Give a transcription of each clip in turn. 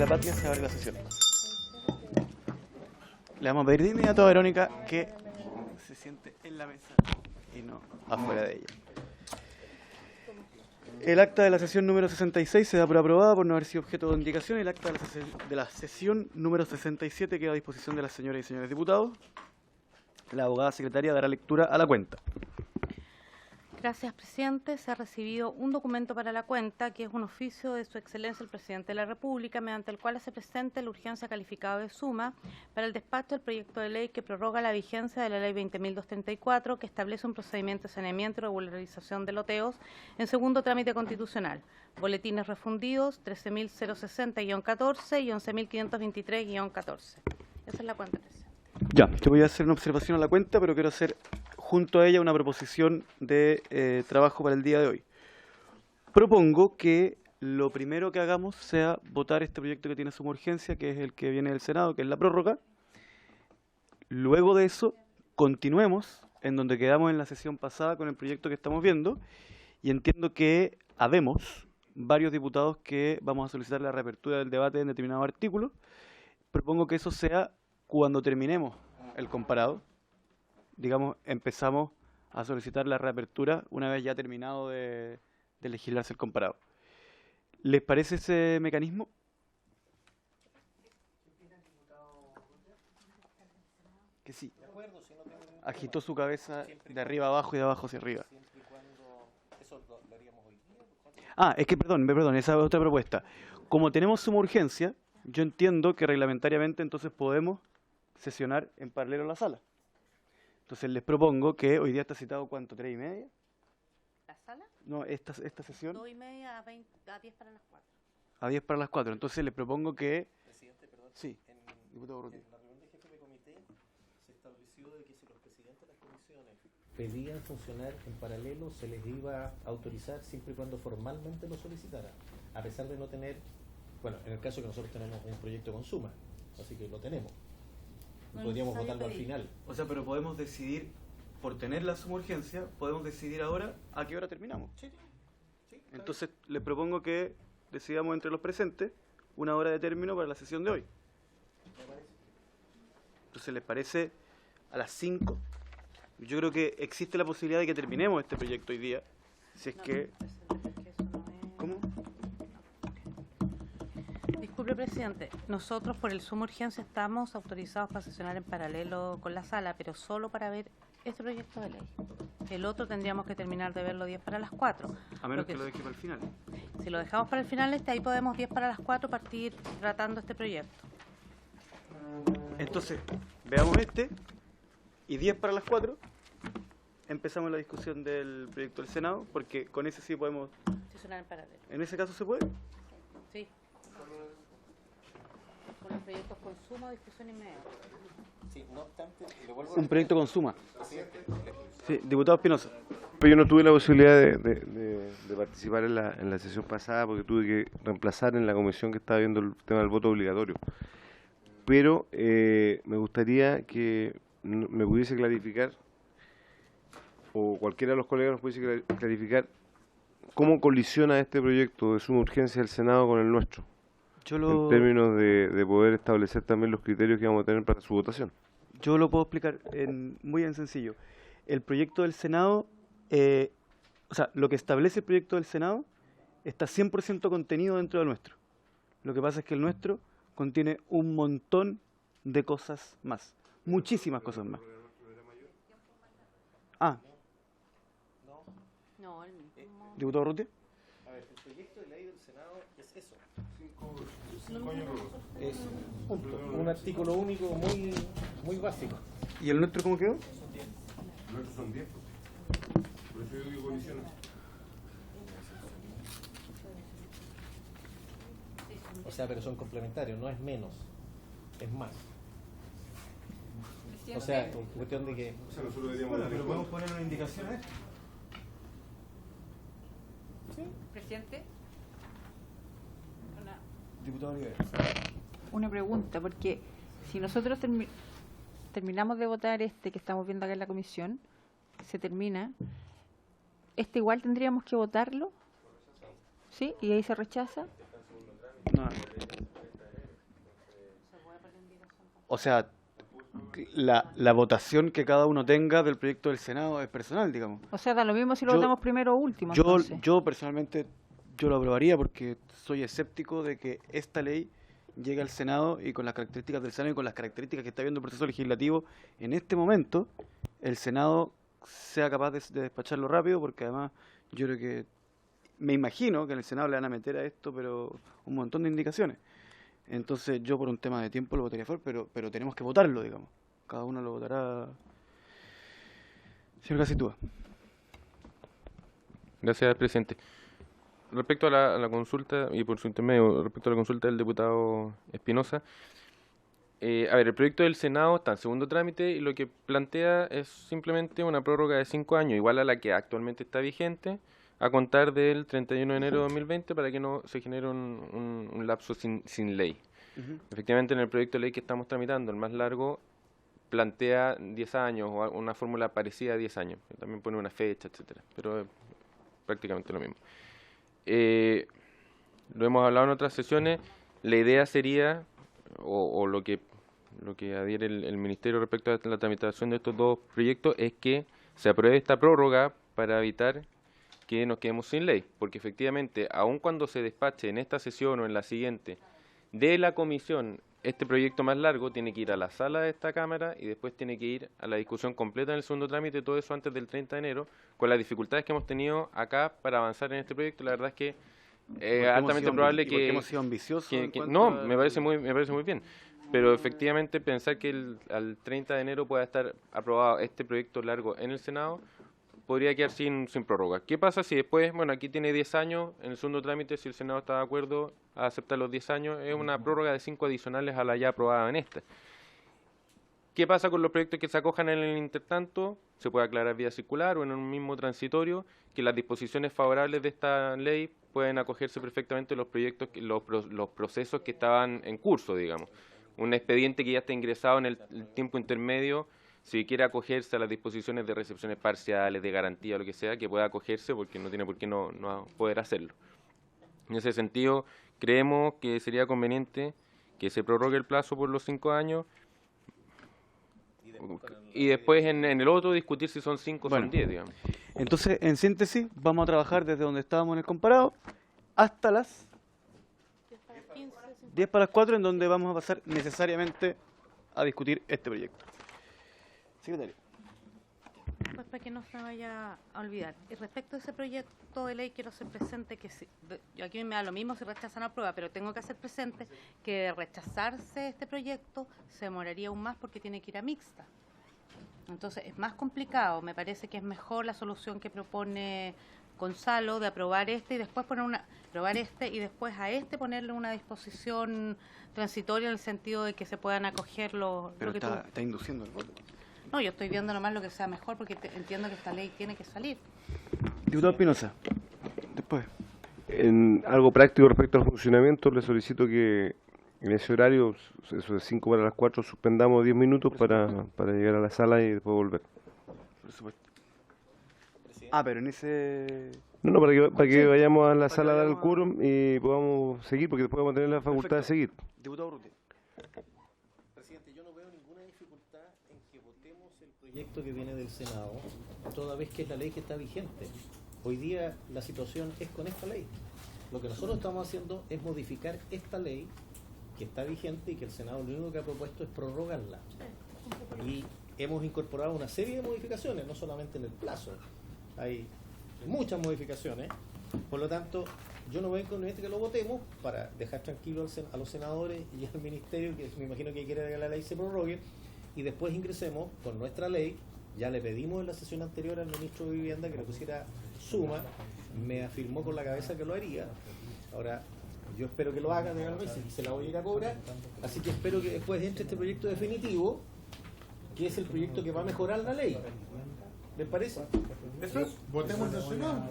la patria se abre la sesión. Le vamos a pedir de inmediato a Verónica que se siente en la mesa y no afuera de ella. El acta de la sesión número 66 se da por aprobada por no haber sido objeto de indicación. El acta de la sesión número 67 queda a disposición de las señoras y señores diputados. La abogada secretaria dará lectura a la cuenta. Gracias, presidente. Se ha recibido un documento para la cuenta, que es un oficio de Su Excelencia el Presidente de la República, mediante el cual se presenta la urgencia calificada de suma para el despacho del proyecto de ley que prorroga la vigencia de la Ley 20.234, que establece un procedimiento de saneamiento y regularización de loteos en segundo trámite constitucional. Boletines refundidos 13.060-14 y 11.523-14. Esa es la cuenta, presidente. Ya, te voy a hacer una observación a la cuenta, pero quiero hacer junto a ella una proposición de trabajo para el día de hoy. Propongo que lo primero que hagamos sea votar este proyecto que tiene suma urgencia, que es el que viene del Senado, que es la prórroga. Luego de eso, continuemos en donde quedamos en la sesión pasada con el proyecto que estamos viendo, y entiendo que habemos varios diputados que vamos a solicitar la reapertura del debate en determinado artículo. Propongo que eso sea cuando terminemos el comparado. Digamos, empezamos a solicitar la reapertura una vez ya terminado de legislarse el comparado. ¿Les parece ese mecanismo? Que sí. Agitó su cabeza de arriba abajo y de abajo hacia arriba. Ah, es que, perdón, esa es otra propuesta. Como tenemos suma urgencia, yo entiendo que reglamentariamente entonces podemos sesionar en paralelo la sala. Entonces les propongo que hoy día está citado, ¿cuánto? ¿3:30? ¿La sala? No, esta sesión. 2:30 a 10 para las 4. A 10 para las 4. Entonces les propongo que... Presidente, perdón. Sí, diputado Ruti. En la reunión de jefe de comité se estableció de que si los presidentes de las comisiones pedían funcionar en paralelo, se les iba a autorizar siempre y cuando formalmente lo solicitaran, a pesar de no tener, bueno, en el caso que nosotros tenemos un proyecto con suma, así que lo tenemos. No Podríamos necesario votarlo al pedir. final. O sea, pero podemos decidir, por tener la suma urgencia, podemos decidir ahora a qué hora terminamos. Sí, sí. Entonces les propongo que decidamos entre los presentes una hora de término para la sesión de hoy. Entonces, ¿les parece a las 5? Yo creo que existe la posibilidad de que terminemos este proyecto hoy día, si es que... ¿Cómo? Disculpe, presidente, nosotros por el suma urgencia estamos autorizados para sesionar en paralelo con la sala, pero solo para ver este proyecto de ley. El otro tendríamos que terminar de verlo 10 para las 4. A menos que lo deje para el final. Si lo dejamos para el final, ahí podemos 10 para las 4 partir tratando este proyecto. Entonces, veamos este, y 10 para las 4, empezamos la discusión del proyecto del Senado, porque con ese sí podemos... Sesionar en paralelo. ¿En ese caso se puede? Sí. Con los proyectos con suma o discusión inmediata. Sí, no obstante, le vuelvo Un proyecto con suma. Sí, diputado Espinosa. Yo no tuve la posibilidad de participar en la sesión pasada porque tuve que reemplazar en la comisión que estaba viendo el tema del voto obligatorio. Pero me gustaría que me pudiese clarificar, o cualquiera de los colegas nos pudiese clarificar, cómo colisiona este proyecto de suma urgencia del Senado con el nuestro, en términos de poder establecer también los criterios que vamos a tener para su votación. Yo lo puedo explicar muy en sencillo. El proyecto del Senado, o sea, lo que establece el proyecto del Senado está 100% contenido dentro del nuestro. Lo que pasa es que el nuestro contiene un montón de cosas más, muchísimas cosas más. Ah, No, el mismo. diputado Ruti. A ver, el proyecto de ley del Senado es eso. Es un artículo único muy básico. ¿Y el nuestro cómo quedó? Nuestros son 10. Por eso yo digo colisiona. O sea, pero son complementarios, no es menos, es más. O sea, en cuestión de que... O sea, nosotros deberíamos dar en pero podemos cuenta. poner una indicación a esto. Presidente, Diputado Rivera. una pregunta, porque si nosotros terminamos de votar este que estamos viendo acá en la comisión, se termina, este igual tendríamos que votarlo, ¿sí? Y ahí se rechaza. No, o sea, la votación que cada uno tenga del proyecto del Senado es personal, digamos. O sea, da lo mismo si lo Yo- votamos primero o último. Entonces. Yo personalmente, yo lo aprobaría porque soy escéptico de que esta ley llegue al Senado y con las características del Senado y con las características que está viendo el proceso legislativo en este momento, el Senado sea capaz de despacharlo rápido, porque además yo creo que, me imagino que en el Senado le van a meter a esto, pero un montón de indicaciones. Entonces yo por un tema de tiempo lo votaría a favor, pero tenemos que votarlo, digamos. Cada uno lo votará. Señor Gacitúa. Gracias, presidente. Respecto a la consulta, y por su intermedio, respecto a la consulta del diputado Espinosa, a ver, el proyecto del Senado está en segundo trámite y lo que plantea es simplemente una prórroga de 5 años, igual a la que actualmente está vigente, a contar del 31 de enero de 2020 para que no se genere un lapso sin ley. Efectivamente, en el proyecto de ley que estamos tramitando, el más largo, plantea 10 años o una fórmula parecida a 10 años. También pone una fecha, etcétera, pero es prácticamente lo mismo. Lo hemos hablado en otras sesiones. La idea sería, o lo que adhiere el Ministerio respecto a la tramitación de estos dos proyectos, es que se apruebe esta prórroga para evitar que nos quedemos sin ley, porque efectivamente, aun cuando se despache en esta sesión o en la siguiente de la comisión este proyecto más largo, tiene que ir a la sala de esta Cámara y después tiene que ir a la discusión completa en el segundo trámite, todo eso antes del 30 de enero, con las dificultades que hemos tenido acá para avanzar en este proyecto. La verdad es que es altamente probable porque hemos sido ambiciosos en cuanto no, a- me parece muy bien, pero efectivamente pensar que al 30 de enero pueda estar aprobado este proyecto largo en el Senado podría quedar sin prórroga. ¿Qué pasa si después, bueno, aquí tiene 10 años, en el segundo trámite, si el Senado está de acuerdo a aceptar los 10 años, es una prórroga de 5 adicionales a la ya aprobada en esta? ¿Qué pasa con los proyectos que se acojan en el intertanto? Se puede aclarar vía circular o en un mismo transitorio que las disposiciones favorables de esta ley pueden acogerse perfectamente los proyectos, los procesos que estaban en curso, digamos. Un expediente que ya está ingresado en el tiempo intermedio, si quiere acogerse a las disposiciones de recepciones parciales, de garantía, lo que sea, que pueda acogerse porque no tiene por qué no poder hacerlo. En ese sentido, creemos que sería conveniente que se prorrogue el plazo por los 5 años y después en el otro discutir si son 5 o Bueno. son 10, digamos. Entonces, en síntesis, vamos a trabajar desde donde estábamos en el comparado hasta las 10 para las 4, en donde vamos a pasar necesariamente a discutir este proyecto. Secretario. Pues para que no se vaya a olvidar. Y respecto a ese proyecto de ley, quiero hacer presente que yo aquí me da lo mismo si rechazan la prueba, pero tengo que hacer presente que de rechazarse este proyecto se demoraría aún más porque tiene que ir a mixta. Entonces es más complicado. Me parece que es mejor la solución que propone Gonzalo de aprobar este y después aprobar este y después a este ponerle una disposición transitoria en el sentido de que se puedan acoger lo Pero que está induciendo el voto. No, yo estoy viendo nomás lo que sea mejor porque entiendo que esta ley tiene que salir. Diputado Espinosa. Después. En algo práctico respecto al funcionamiento, le solicito que en ese horario, eso de 5 para las 4, suspendamos 10 minutos para llegar a la sala y después volver. Por supuesto. Pero en ese... No, para que Sí, vayamos a la para que sala a dar el vayamos a- quórum y podamos seguir, porque después vamos a tener la facultad de seguir. Diputado Urrutia. Presidente, yo no veo ninguna dificultad en que votemos el proyecto que viene del Senado, toda vez que es la ley que está vigente. Hoy día la situación es con esta ley. Lo que nosotros estamos haciendo es modificar esta ley que está vigente y que el Senado lo único que ha propuesto es prorrogarla. Y hemos incorporado una serie de modificaciones, no solamente en el plazo. Hay muchas modificaciones. Por lo tanto, yo no veo inconveniente que lo votemos para dejar tranquilo a los senadores y al ministerio, que me imagino que quiere que la ley se prorrogue, y después ingresemos con nuestra ley. Ya le pedimos en la sesión anterior al ministro de Vivienda que le pusiera suma, me afirmó con la cabeza que lo haría. Ahora, yo espero que lo haga, díganme si se la voy a ir a cobrar, así que espero que después entre este proyecto definitivo, que es el proyecto que va a mejorar la ley. ¿Les parece? Eso es, votemos el Senado.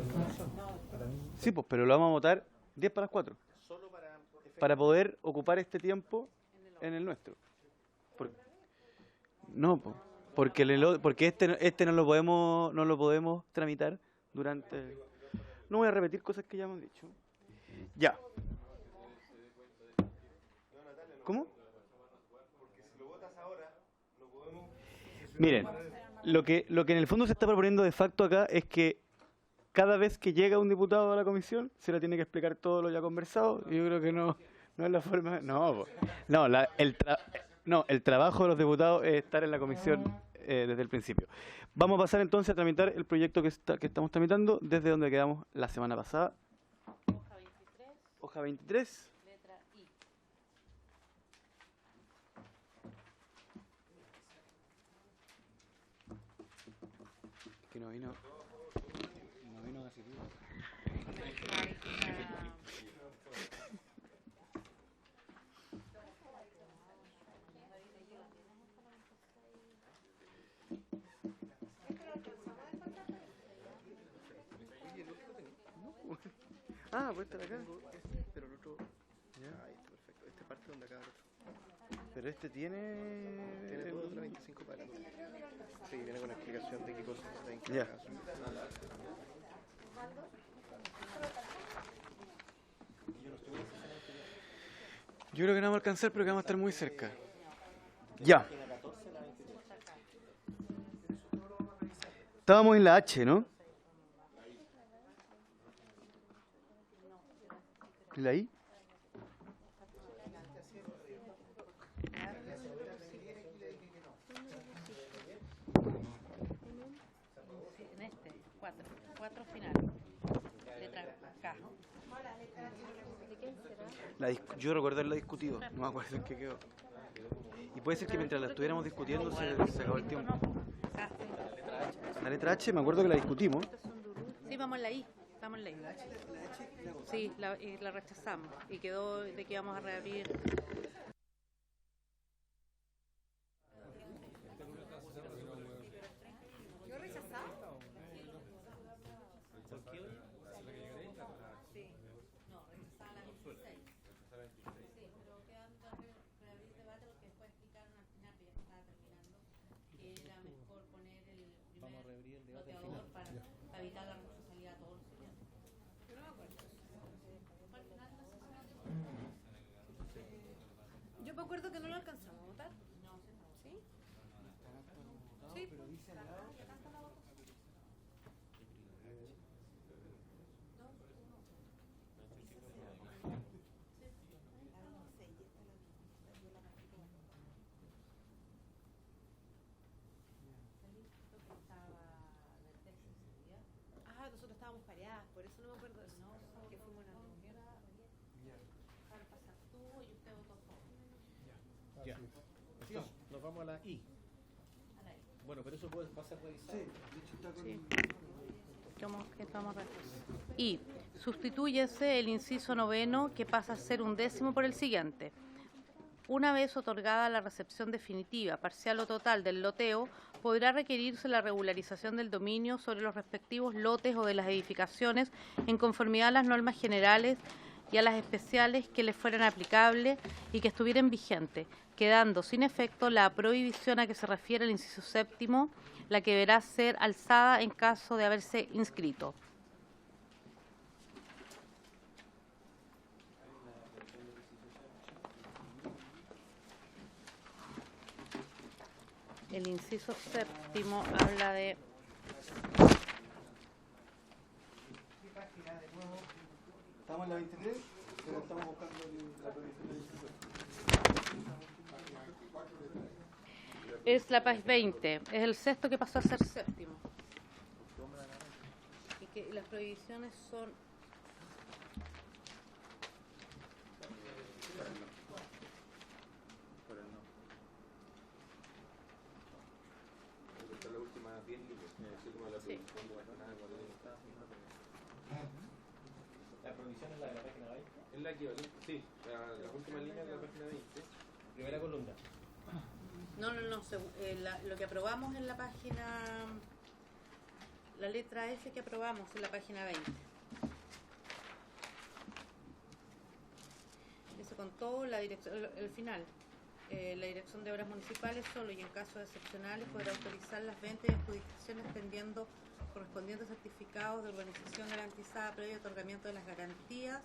Sí, pues, pero lo vamos a votar 10 para las 4. Para poder ocupar este tiempo en el nuestro. No, pues, porque este no lo podemos tramitar durante... No voy a repetir cosas que ya hemos dicho. Ya. ¿Cómo? Miren, lo que en el fondo se está proponiendo de facto acá es que cada vez que llega un diputado a la comisión se le tiene que explicar todo lo ya conversado. Y yo creo que no es la forma. No, el trabajo de los diputados es estar en la comisión desde el principio. Vamos a pasar entonces a tramitar el proyecto que estamos tramitando desde donde quedamos la semana pasada. Hoja 23, Hoja 23. letra I. Que no vino así. Ah, pues estar acá. Pero el otro. Ya. Ahí está, perfecto. Este parte donde acaba el otro. Pero este tiene. Tiene todo otro 25 para. Sí, viene con explicación de qué cosas está en cada Ya. caso. Yo creo que no vamos a alcanzar, pero que vamos a estar muy cerca. Ya. Estábamos en la H, ¿no? ¿La I? Sí, en este, 4 final. Letra K. Yo recuerdo haberla discutido, no me acuerdo en qué quedó. Y puede ser que mientras la estuviéramos discutiendo se acabó el tiempo. K. La letra H, me acuerdo que la discutimos. Sí, vamos en la I. Estamos en la I. Sí, y la rechazamos. Y quedó de que íbamos a reabrir. Vamos a reabrir el debate al final. Para evitar la responsabilidad a todos los estudiantes. Yo me acuerdo que no lo alcanzamos a votar. ¿Sí? Sí. Ah, nosotros estábamos pareadas, por eso no me acuerdo de eso. Que fuimos a una reunión. Ya. Entonces, nos vamos a la I. Bueno, pero eso va a ser revisado. Y sustitúyese el inciso 9 que pasa a ser 11º por el siguiente. Una vez otorgada la recepción definitiva, parcial o total del loteo, podrá requerirse la regularización del dominio sobre los respectivos lotes o de las edificaciones en conformidad a las normas generales y a las especiales que les fueran aplicables y que estuvieran vigentes, quedando sin efecto la prohibición a que se refiere el inciso 7, la que deberá ser alzada en caso de haberse inscrito. El inciso 7 habla de... Estamos en la 23, pero estamos buscando la prohibición del inciso. Es la PAS 20, es el 6º que pasó a ser 7º. Y que las prohibiciones son... Sí. La provisión es la de la página 20. Es la equivalente, sí, la última línea de la página 20. Primera columna. No, lo que aprobamos en la página, la letra F que aprobamos en la página 20. Eso con todo, la dirección, el final. La Dirección de Obras Municipales solo y en casos excepcionales podrá autorizar las ventas y adjudicaciones tendiendo correspondientes certificados de urbanización garantizada previo otorgamiento de las garantías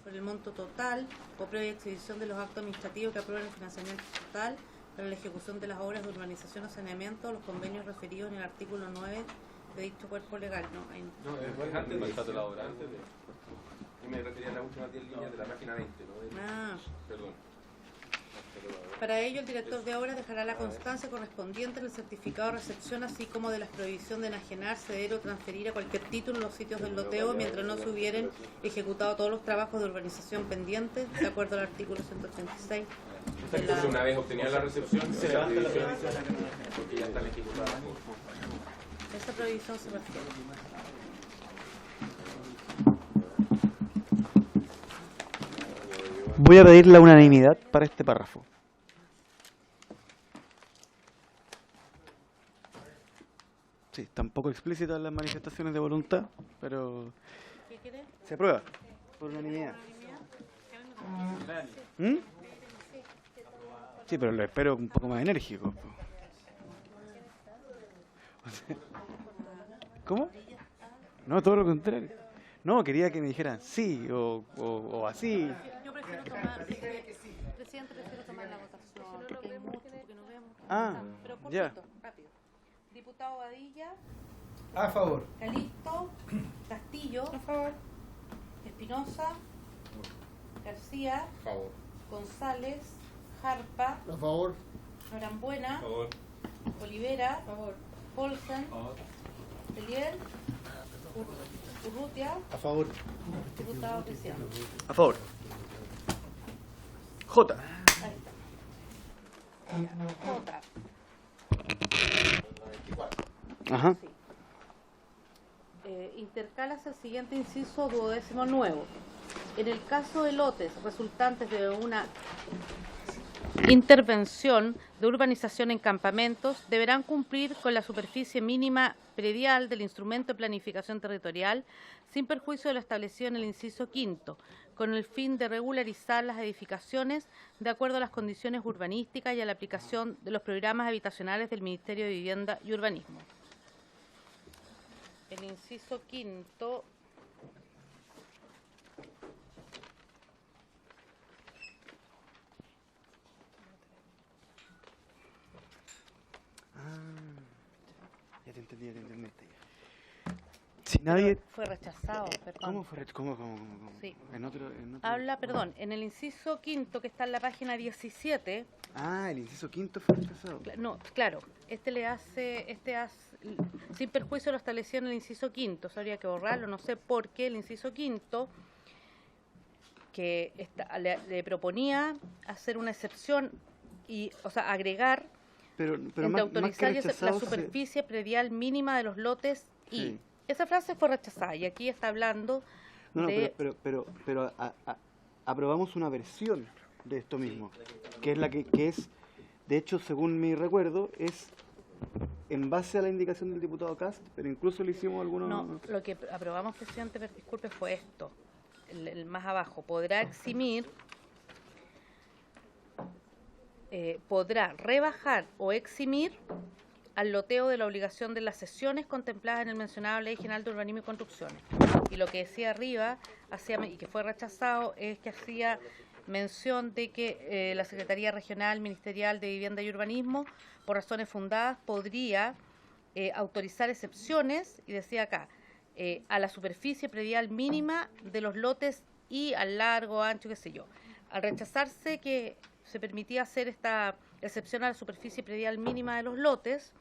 por el monto total o previa exhibición de los actos administrativos que aprueben el financiamiento total para la ejecución de las obras de urbanización o saneamiento, los convenios referidos en el artículo 9 de dicho cuerpo legal. No, ahí no. No, es antes de la obra, antes de... Yo me refería a las últimas 10 líneas de la página 20, ¿no? Ah. Perdón. Para ello, el director de obras dejará la constancia correspondiente en el certificado de recepción, así como de la prohibición de enajenar, ceder o transferir a cualquier título en los sitios del loteo mientras no se hubieran ejecutado todos los trabajos de urbanización pendientes, de acuerdo al artículo 186. Entonces, una vez obtenida la recepción, se levanta la prohibición porque ya están ejecutadas. Esa prohibición se refiere. Voy a pedir la unanimidad para este párrafo. Sí, tampoco explícitas las manifestaciones de voluntad, pero ¿Qué quiere? se aprueba por unanimidad. ¿Mm? Sí, pero lo espero un poco más enérgico. Po. O sea, ¿cómo? No, todo lo contrario. No, quería que me dijeran sí o así. Yo prefiero tomar, presidente, prefiero tomar la votación, porque hay mucho, porque no vemos. Ah, pero cortito, ya. rápido. Diputado Badilla, A favor. Calisto, Castillo, a favor. Espinosa, García, Por favor. González, Jarpa, A favor. Norambuena, Por favor. Olivera, a favor. Polsen, Telier, Urrutia, A favor. diputado presidente. A favor. J. Ahí está. J. Ajá. Sí. Intercalas el siguiente inciso 19. En el caso de lotes resultantes de una intervención de urbanización en campamentos, deberán cumplir con la superficie mínima predial del instrumento de planificación territorial, sin perjuicio de lo establecido en el inciso 5, con el fin de regularizar las edificaciones de acuerdo a las condiciones urbanísticas y a la aplicación de los programas habitacionales del Ministerio de Vivienda y Urbanismo. El inciso 5. Ya te entendí, ya te entendí. Si nadie... Fue rechazado, perdón. ¿Cómo fue? ¿Cómo? Sí. En otro... Habla, perdón, en el inciso 5 que está en la página 17. Ah, el inciso 5 fue rechazado. No, claro, sin perjuicio de lo establecido en el inciso 5, eso habría que borrarlo, no sé por qué el inciso 5, que le proponía hacer una excepción y, o sea, agregar, Pero entre más autorizar que la rechazado, superficie predial mínima de los lotes y Sí. esa frase fue rechazada y aquí está hablando No, de... pero aprobamos una versión de esto mismo, que es la que es, de hecho, según mi recuerdo, es en base a la indicación del diputado Cast, pero incluso le hicimos algunos... No, lo que aprobamos, presidente, disculpe, fue esto, el más abajo, podrá eximir, podrá rebajar o eximir al loteo de la obligación de las sesiones contempladas en el mencionado Ley General de Urbanismo y Construcciones. Y lo que decía arriba, y que fue rechazado, es que hacía mención de que la Secretaría Regional Ministerial de Vivienda y Urbanismo, por razones fundadas, podría autorizar excepciones, y decía acá, a la superficie predial mínima de los lotes y al largo, ancho, qué sé yo. Al rechazarse que se permitía hacer esta excepción a la superficie predial mínima de los lotes,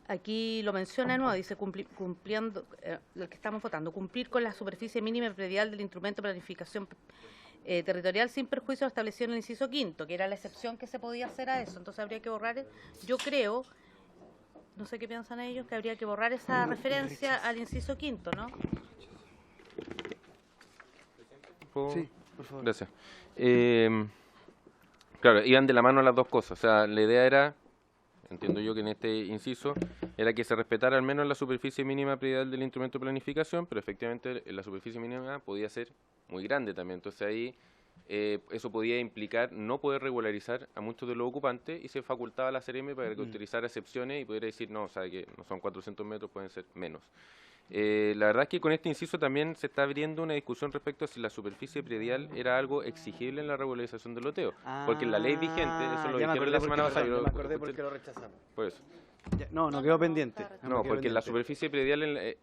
aquí lo menciona de nuevo, dice cumpliendo, lo que estamos votando, cumplir con la superficie mínima predial del instrumento de planificación territorial sin perjuicio de lo establecido en el inciso 5, que era la excepción que se podía hacer a eso. Entonces habría que borrar, yo creo, no sé qué piensan ellos, que habría que borrar esa referencia al inciso 5, ¿no? Sí, por favor. Gracias. Claro, iban de la mano las dos cosas. O sea, la idea era, entiendo yo que en este inciso, era que se respetara al menos la superficie mínima predial del instrumento de planificación, pero efectivamente la superficie mínima podía ser muy grande también. Entonces ahí eso podía implicar no poder regularizar a muchos de los ocupantes y se facultaba a la CRM para que utilizara excepciones y pudiera decir, no, o sea, que no son 400 metros, pueden ser menos. La verdad es que con este inciso también se está abriendo una discusión respecto a si la superficie predial era algo exigible en la regularización del loteo. Porque en la ley vigente, eso lo ya me dijeron acordé la por semana qué, pasada. perdón, yo ya me acordé lo por escuché. qué lo rechazamos. Por eso. No quedó pendiente. No, quedó porque la pendiente. superficie predial,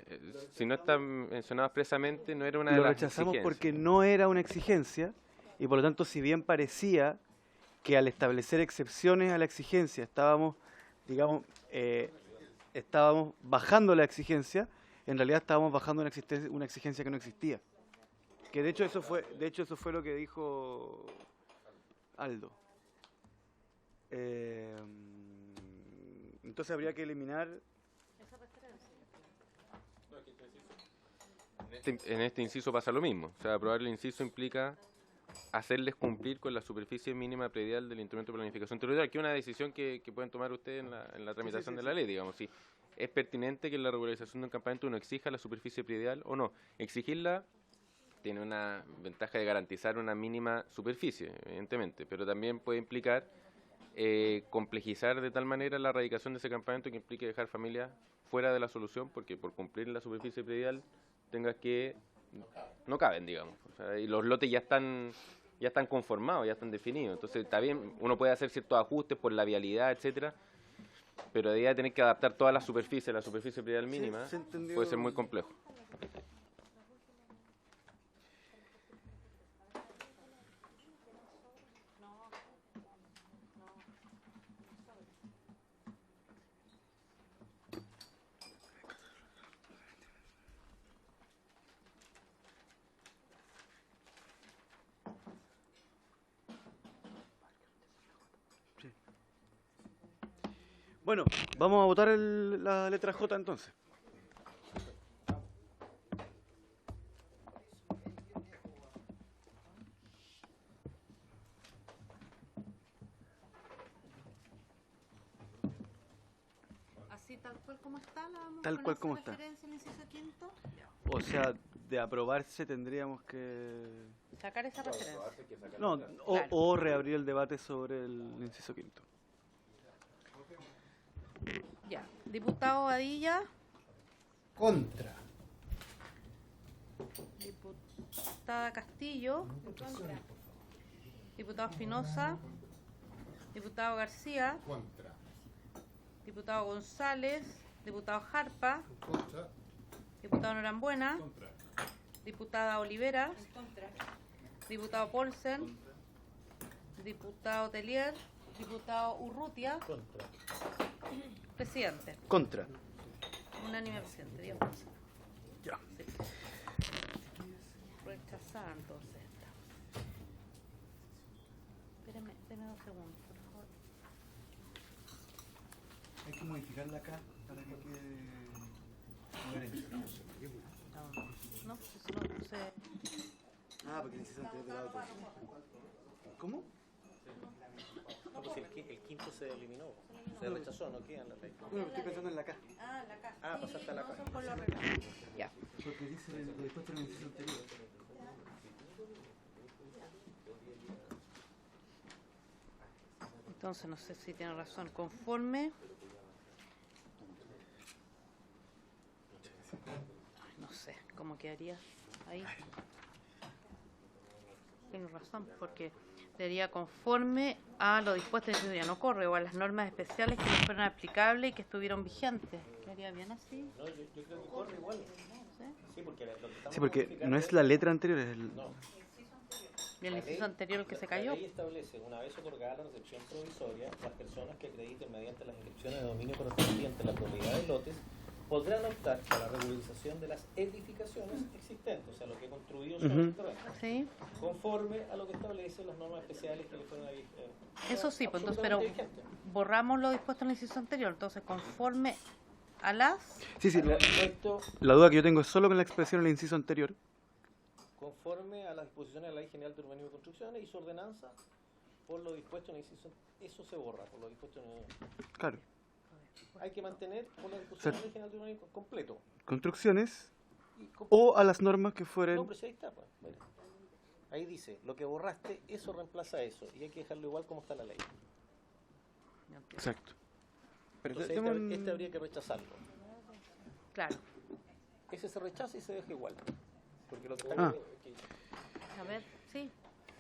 si no está mencionado expresamente, no era una de Lo las rechazamos exigencias. porque no era una exigencia y por lo tanto, si bien parecía que al establecer excepciones a la exigencia estábamos, digamos, estábamos bajando la exigencia, en realidad estábamos bajando una exigencia que no existía. Que de hecho eso fue lo que dijo Aldo. Entonces habría que eliminar. En este inciso pasa lo mismo. O sea, aprobar el inciso implica hacerles cumplir con la superficie mínima predial del instrumento de planificación territorial, que es una decisión que pueden tomar ustedes en la tramitación de la ley, digamos. Si es pertinente que en la regularización de un campamento uno exija la superficie predial o no. Exigirla tiene una ventaja de garantizar una mínima superficie, evidentemente, pero también puede implicar complejizar de tal manera la erradicación de ese campamento que implique dejar familias fuera de la solución, porque por cumplir la superficie predial tengas que no caben, digamos. O sea, y los lotes ya están conformados, ya están definidos. Entonces, está bien, uno puede hacer ciertos ajustes por la vialidad, etcétera, pero de ahí a tener que adaptar toda la superficie predial mínima, se entendió. puede ser muy complejo. Bueno, vamos a votar la letra J entonces. Así tal cual como está, la vamos Tal con cual esa como está. referencia en el inciso quinto. O sea, de aprobarse tendríamos que... Sacar esa referencia. No, Claro. o reabrir el debate sobre el inciso quinto. Ya. Diputado Badilla, Contra. diputada Castillo, diputado Espinosa, diputado García, Contra. diputado González, diputado Jarpa, Contra. diputado Norambuena, Contra. diputada Olivera, diputado Paulsen, diputado Telier, diputado Urrutia, Contra. presidente. Contra. Unánime presidente, 10 Ya. Sí. Rechazada entonces esta. Espérame, deme 2 segundos, por favor. Hay que modificarla acá para que quede coherente. No, pues eso no puse. Ah, porque el inciso anterior de la otra. ¿Cómo? No, pues el quinto se eliminó. Se rechazó, no queda en la ley. Bueno, estoy pensando en la K. Ah, la casa. Ah, pasaste a la no, caja. son por lo arreglado. Ya. Porque dice lo dispuesto en el inciso anterior. Entonces, no sé si tiene razón. Conforme. No sé cómo quedaría ahí. Tiene razón, porque sería conforme a lo dispuesto en el ya no corre o a las normas especiales que le fueron aplicables y que estuvieron vigentes. ¿Quedaría bien así? No, yo creo que corre igual. ¿Sí? Sí, porque lo que estamos Sí, porque modificando no es la letra anterior, es el... No. Y el La inciso ley- anterior que se La cayó. ley establece, una vez otorgada la recepción provisoria, las personas que acrediten mediante las inscripciones de dominio correspondientes la propiedad de lotes podrán optar por la regularización de las edificaciones existentes, o sea, lo que he construido sobre el terreno, ¿Sí? conforme a lo que establecen las normas especiales que le fueron Eso sí, pues, entonces, pero absolutamente vigentes. borramos lo dispuesto en el inciso anterior. Entonces, conforme a las... Sí, sí, Respecto, la duda que yo tengo es solo con la expresión en el inciso anterior. conforme a las disposiciones de la Ley General de Urbanismo y Construcciones y su ordenanza, por lo dispuesto en el inciso, eso se borra, por lo dispuesto en el... Claro. Hay que mantener por la disposición de la Ley General de Urbanismo completo. Construcciones Y o a las normas que No, fueren... pero si ahí está, pues. Mira. Ahí dice, lo que borraste, eso reemplaza eso. Y hay que dejarlo igual como está la ley. Exacto. Pero Entonces tengo este habría que rechazarlo. Claro. ese se rechaza y se deja igual. Porque lo que está Ah. A ver, sí.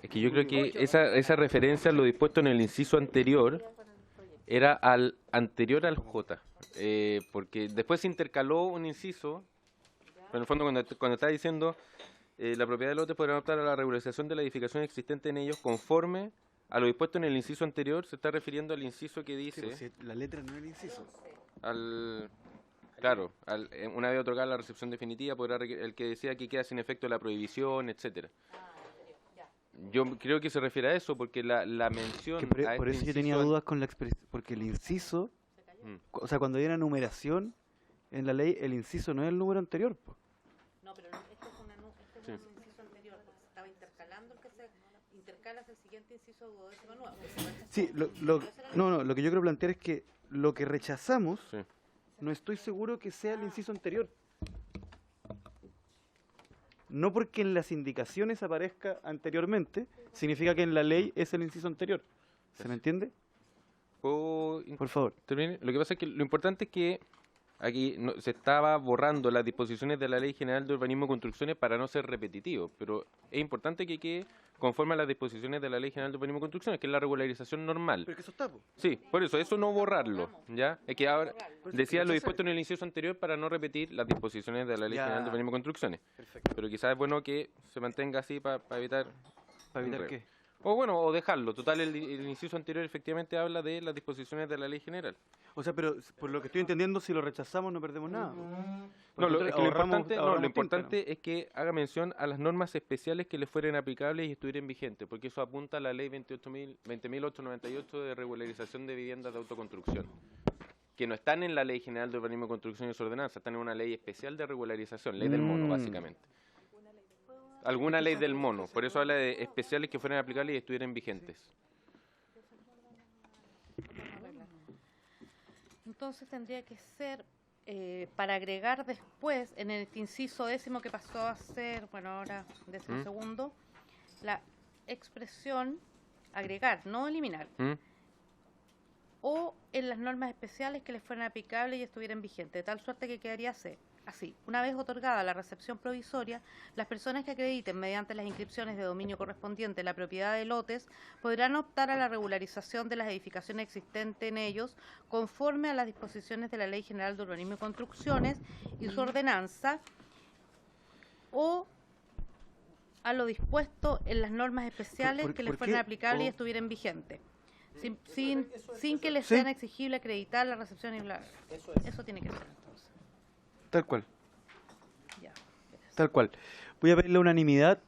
Es que yo creo que esa referencia a lo dispuesto en el inciso anterior era al anterior al J, porque después se intercaló un inciso, pero en el fondo cuando está diciendo la propiedad de lotes podrá optar a la regularización de la edificación existente en ellos conforme a lo dispuesto en el inciso anterior, se está refiriendo al inciso que Sí, dice, pues, si la letra no es el inciso. claro, una vez otorgada la recepción definitiva, podrá el que decía que queda sin efecto la prohibición, etcétera. Yo creo que se refiere a eso, porque la mención Que por, a por este eso yo tenía inciso dudas con la expresión, porque el inciso, Mm. o sea, cuando hay una numeración en la ley, el inciso no es el número anterior, po. No, pero este es Sí. un inciso anterior, porque se estaba intercalando el que se intercala hacia el siguiente inciso duodécimo nuevo. Sí, no, lo que yo quiero plantear es que lo que rechazamos, Sí. no estoy seguro que sea el inciso anterior. No porque en las indicaciones aparezca anteriormente, significa que en la ley es el inciso anterior. ¿Se me entiende? ¿Puedo Por favor. intervenir? Lo que pasa es que lo importante es que aquí se estaba borrando las disposiciones de la Ley General de Urbanismo y Construcciones para no ser repetitivo, pero es importante que quede conforme a las disposiciones de la Ley General de Urbanismo y Construcciones, que es la regularización normal. Pero que eso está, po. Sí, por eso no borrarlo, ¿ya? Es que ahora Pues decía lo rechazar. dispuesto en el inciso anterior para no repetir las disposiciones de la Ley Ya. General de Urbanismo y Construcciones. Perfecto. Pero quizás es bueno que se mantenga así para evitar... ¿Para evitar enredo. qué? O bueno, o dejarlo. Total, el inciso anterior efectivamente habla de las disposiciones de la Ley General. O sea, pero por lo que estoy entendiendo, si lo rechazamos no perdemos nada. po. No, Porque es que lo ahorramos importante tinta, es que haga mención a las normas especiales que le fueren aplicables y estuvieran vigentes, porque eso apunta a la ley 20.898 de regularización de viviendas de autoconstrucción, que no están en la Ley General de Urbanismo, Construcción y Ordenanza, están en una ley especial de regularización, ley del mono, Mm. básicamente. Alguna ley del mono, por eso habla de especiales que fueran aplicables y estuvieran vigentes. Entonces tendría que ser, para agregar después, en el inciso décimo que pasó a ser, bueno, ahora décimo ¿Mm? segundo, la expresión agregar, no eliminar, ¿Mm? o en las normas especiales que les fueran aplicables y estuvieran vigentes, de tal suerte que quedaría así. Una vez otorgada la recepción provisoria, las personas que acrediten mediante las inscripciones de dominio correspondiente la propiedad de lotes podrán optar a la regularización de las edificaciones existentes en ellos conforme a las disposiciones de la Ley General de Urbanismo y Construcciones y su ordenanza o a lo dispuesto en las normas especiales que les por fueran qué? aplicables y O- estuvieran vigentes. Sin que les Sí. sean exigible acreditar la recepción y bla. Eso es. Eso tiene que ser entonces. Tal cual, Ya. tal cual. Voy a pedir la unanimidad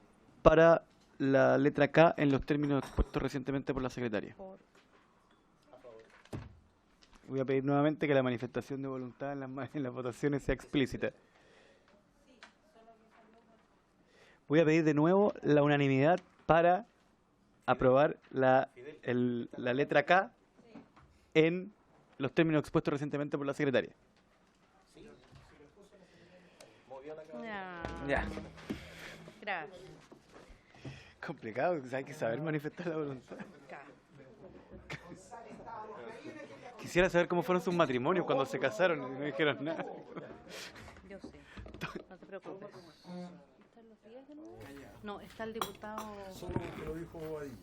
para la letra K en los términos expuestos recientemente por la secretaria. Voy a pedir nuevamente que la manifestación de voluntad en las votaciones sea explícita. Voy a pedir de nuevo la unanimidad para aprobar la letra K en los términos expuestos recientemente por la secretaria. Ya. Gracias. Complicado, hay que saber manifestar la voluntad. Quisiera saber cómo fueron sus matrimonios cuando se casaron y no dijeron nada. Yo sé. No te preocupes. ¿Están los días de nuevo? No, está el diputado. Solo que lo dijo Bobadilla.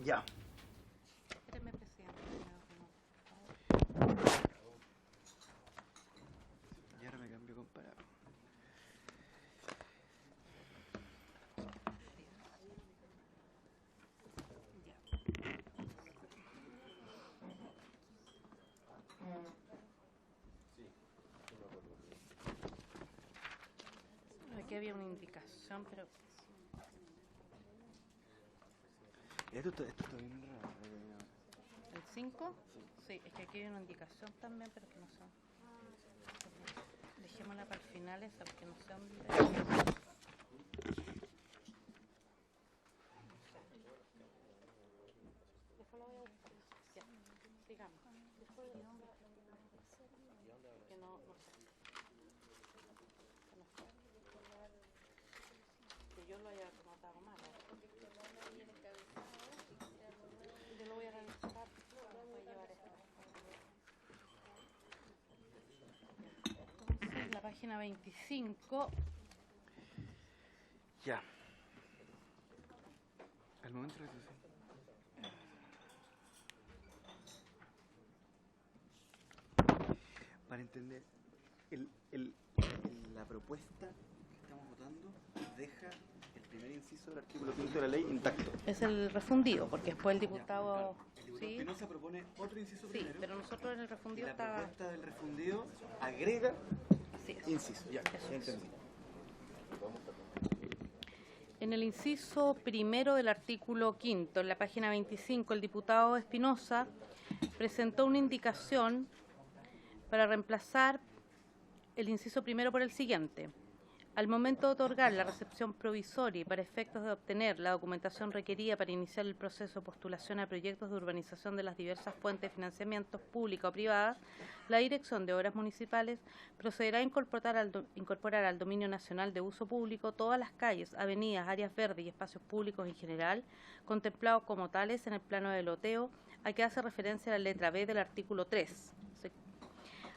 Ya. Espérame, presidente. Y ahora me cambio con palabra. Aquí había una indicación, pero Esto está bien raro. el 5, sí, es que aquí hay una indicación también, pero que no sé. Dejémosla para el final esa, porque no sé dónde. Después lo voy a buscar. Ya, sigamos. Después de que no sé. Que no sé. Que yo lo haya notado mal. Yo lo voy a revisar. Voy a llevar esto. página 25. Ya. Al momento de para entender, la propuesta que estamos votando deja el primer inciso del artículo 5 de la ley intacto. Es el refundido, porque después el diputado... El diputado ¿sí? Espinosa propone otro inciso Sí, primero. pero nosotros en el Y refundido la está... propuesta del refundido agrega Así es. inciso. Ya, Eso ya es. entendí. En el inciso primero del artículo 5, en la página 25, el diputado Espinosa presentó una indicación para reemplazar el inciso primero por el siguiente. Al momento de otorgar la recepción provisoria y para efectos de obtener la documentación requerida para iniciar el proceso de postulación a proyectos de urbanización de las diversas fuentes de financiamiento públicas o privadas, la Dirección de Obras Municipales procederá a incorporar al dominio nacional de uso público todas las calles, avenidas, áreas verdes y espacios públicos en general, contemplados como tales en el plano de loteo, a que hace referencia la letra B del artículo 3.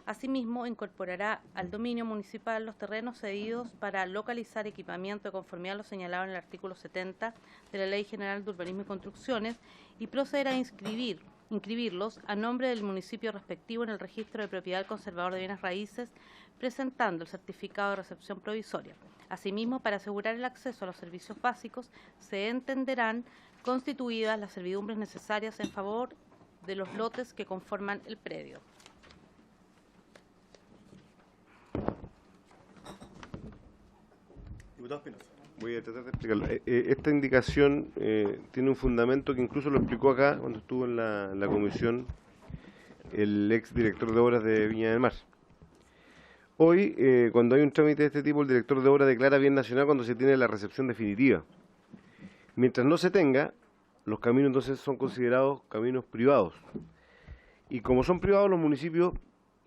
Asimismo, incorporará al dominio municipal los terrenos cedidos para localizar equipamiento de conformidad a lo señalado en el artículo 70 de la Ley General de Urbanismo y Construcciones y procederá a inscribirlos a nombre del municipio respectivo en el registro de propiedad del conservador de bienes raíces, presentando el certificado de recepción provisoria. Asimismo, para asegurar el acceso a los servicios básicos, se entenderán constituidas las servidumbres necesarias en favor de los lotes que conforman el predio. Diputado Espinosa. Voy a tratar de explicarlo. Esta indicación tiene un fundamento que incluso lo explicó acá cuando estuvo en la comisión el ex director de obras de Viña del Mar. Hoy, cuando hay un trámite de este tipo, el director de obra declara bien nacional cuando se tiene la recepción definitiva. Mientras no se tenga, los caminos entonces son considerados caminos privados. Y como son privados, los municipios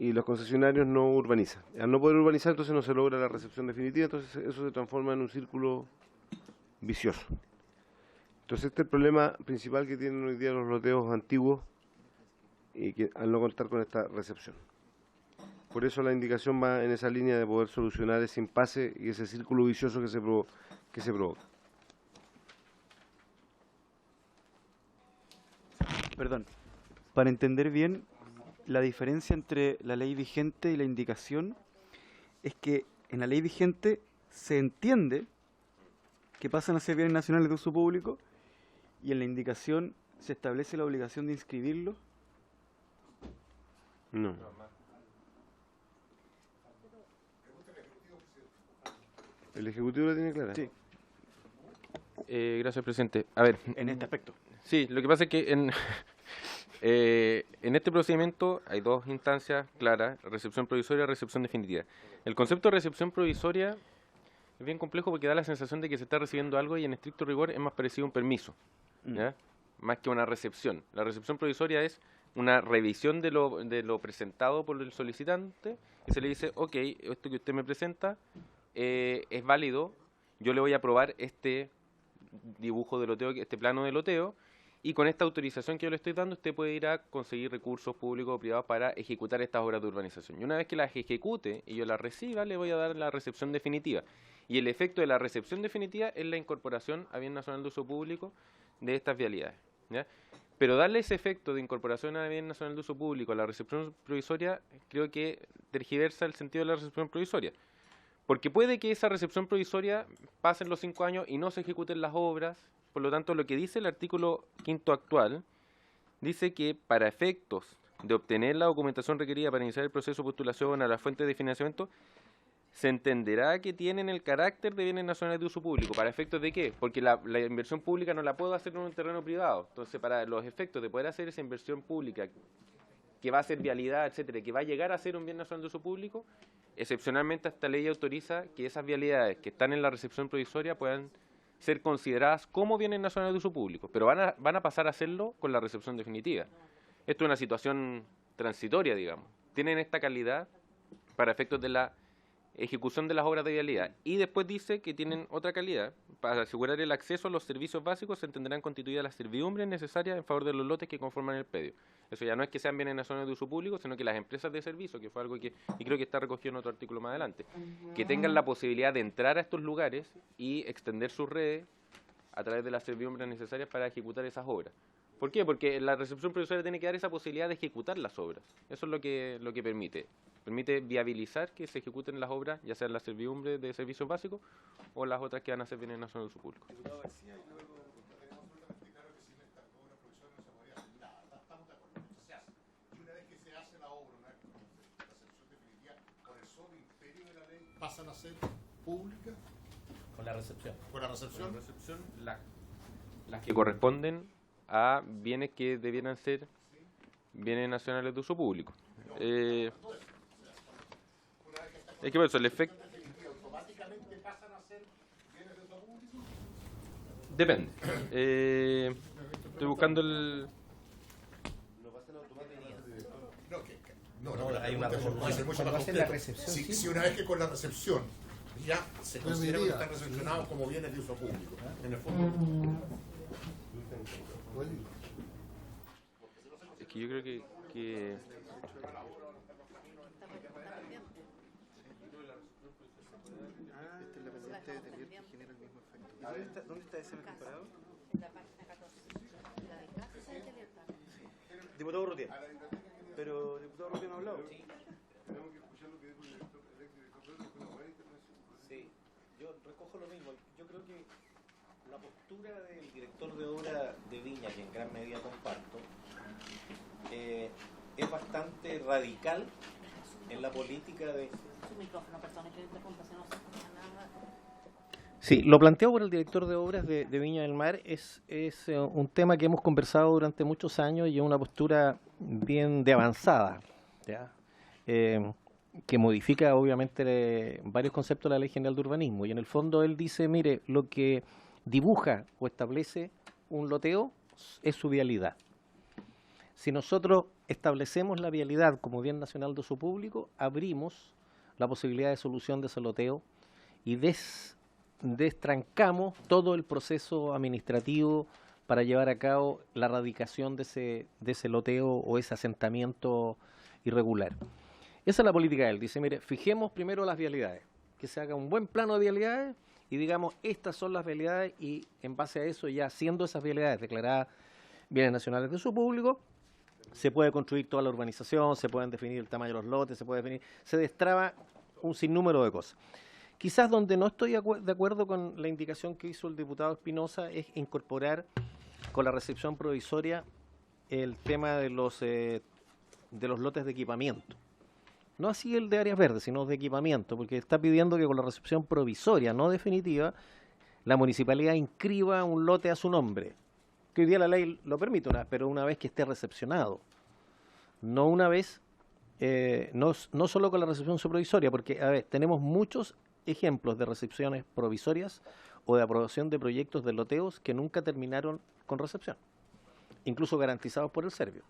y los concesionarios no urbanizan. Al no poder urbanizar, entonces no se logra la recepción definitiva, entonces eso se transforma en un círculo vicioso. Entonces este es el problema principal que tienen hoy día los loteos antiguos y que al no contar con esta recepción. Por eso la indicación va en esa línea de poder solucionar ese impasse y ese círculo vicioso que se provoca. Perdón, para entender bien, la diferencia entre la ley vigente y la indicación es que en la ley vigente se entiende que pasan a ser bienes nacionales de uso público y en la indicación se establece la obligación de inscribirlos. No. ¿El Ejecutivo la tiene clara? Sí, Gracias, presidente. A ver, en este aspecto. sí, lo que pasa es que en este procedimiento hay dos instancias claras, recepción provisoria y recepción definitiva. El concepto de recepción provisoria es bien complejo porque da la sensación de que se está recibiendo algo y en estricto rigor es más parecido a un permiso, ¿ya? Más que una recepción. La recepción provisoria es una revisión de lo presentado por el solicitante y se le dice, ok, esto que usted me presenta es válido, yo le voy a aprobar este dibujo de loteo, este plano de loteo, y con esta autorización que yo le estoy dando, usted puede ir a conseguir recursos públicos o privados para ejecutar estas obras de urbanización. Y una vez que las ejecute y yo las reciba, le voy a dar la recepción definitiva. Y el efecto de la recepción definitiva es la incorporación a bien nacional de uso público de estas vialidades, ¿ya? Pero darle ese efecto de incorporación a bien nacional de uso público a la recepción provisoria, creo que tergiversa el sentido de la recepción provisoria. Porque puede que esa recepción provisoria pasen los 5 años y no se ejecuten las obras. Por lo tanto, lo que dice el artículo 5 actual, dice que para efectos de obtener la documentación requerida para iniciar el proceso de postulación a las fuentes de financiamiento, se entenderá que tienen el carácter de bienes nacionales de uso público. ¿Para efectos de qué? Porque la inversión pública no la puedo hacer en un terreno privado. Entonces, para los efectos de poder hacer esa inversión pública, que va a ser vialidad, etcétera, que va a llegar a ser un bien nacional de uso público, excepcionalmente esta ley autoriza que esas vialidades que están en la recepción provisoria puedan ser consideradas como bienes nacionales de uso público, pero van a pasar a hacerlo con la recepción definitiva. Esto es una situación transitoria, digamos. Tienen esta calidad para efectos de la ejecución de las obras de vialidad. Y después dice que tienen otra calidad. Para asegurar el acceso a los servicios básicos se entenderán constituidas las servidumbres necesarias en favor de los lotes que conforman el predio. Eso ya no es que sean bienes nacionales de uso público, sino que las empresas de servicio, que fue algo que, y creo que está recogido en otro artículo más adelante, que tengan la posibilidad de entrar a estos lugares y extender sus redes a través de las servidumbres necesarias para ejecutar esas obras. ¿Por qué? Porque la recepción provisoria tiene que dar esa posibilidad de ejecutar las obras. Eso es lo que permite. Permite viabilizar que se ejecuten las obras, ya sean las servidumbres de servicios básicos o las otras que van a ser bienes nacionales de uso público. Pasan a ser públicas Con la recepción. con la recepción. Las que corresponden a bienes que debieran ser bienes nacionales de uso público. Es que por eso el efecto... ¿Automáticamente pasan a ser bienes de uso público? Depende. Estoy buscando el... No, hay una resolución. Cuando hacen la recepción, sí. Si una vez que con la recepción ya se considera que están recepcionados como bienes de uso público, en el fondo. Es que yo creo que Esta es la pendiente de Telier que genera el mismo efecto. ¿Dónde está ese comparado? La página 14. La de casa de Telier. Diputado Urrutia. Pero el diputado Urrutia no ha hablado. Sí, yo recojo lo mismo. Yo creo que la postura del director de obra de Viña, que en gran medida comparto, es bastante radical en la política de... Su micrófono, perdón, que interrumpa, si no se escucha nada. Sí, lo planteado por el director de obras de Viña del Mar es un tema que hemos conversado durante muchos años y es una postura bien de avanzada, ¿ya? Que modifica obviamente varios conceptos de la Ley General de Urbanismo. Y en el fondo él dice, mire, lo que dibuja o establece un loteo es su vialidad. Si nosotros establecemos la vialidad como bien nacional de uso público, abrimos la posibilidad de solución de ese loteo y destrancamos todo el proceso administrativo para llevar a cabo la erradicación de ese loteo o ese asentamiento irregular. Esa es la política de él. Dice, mire, fijemos primero las vialidades, que se haga un buen plano de vialidades y digamos, estas son las vialidades y en base a eso, ya siendo esas vialidades declaradas bienes nacionales de uso público, se puede construir toda la urbanización, se pueden definir el tamaño de los lotes, se destraba un sinnúmero de cosas. Quizás donde no estoy de acuerdo con la indicación que hizo el diputado Espinosa es incorporar con la recepción provisoria el tema de los lotes de equipamiento. No así el de áreas verdes, sino de equipamiento, porque está pidiendo que con la recepción provisoria, no definitiva, la municipalidad inscriba un lote a su nombre. Que hoy día la ley lo permite, pero una vez que esté recepcionado. No una vez, no solo con la recepción provisoria, porque, a ver, tenemos muchos ejemplos de recepciones provisorias o de aprobación de proyectos de loteos que nunca terminaron con recepción, incluso garantizados por el Servio.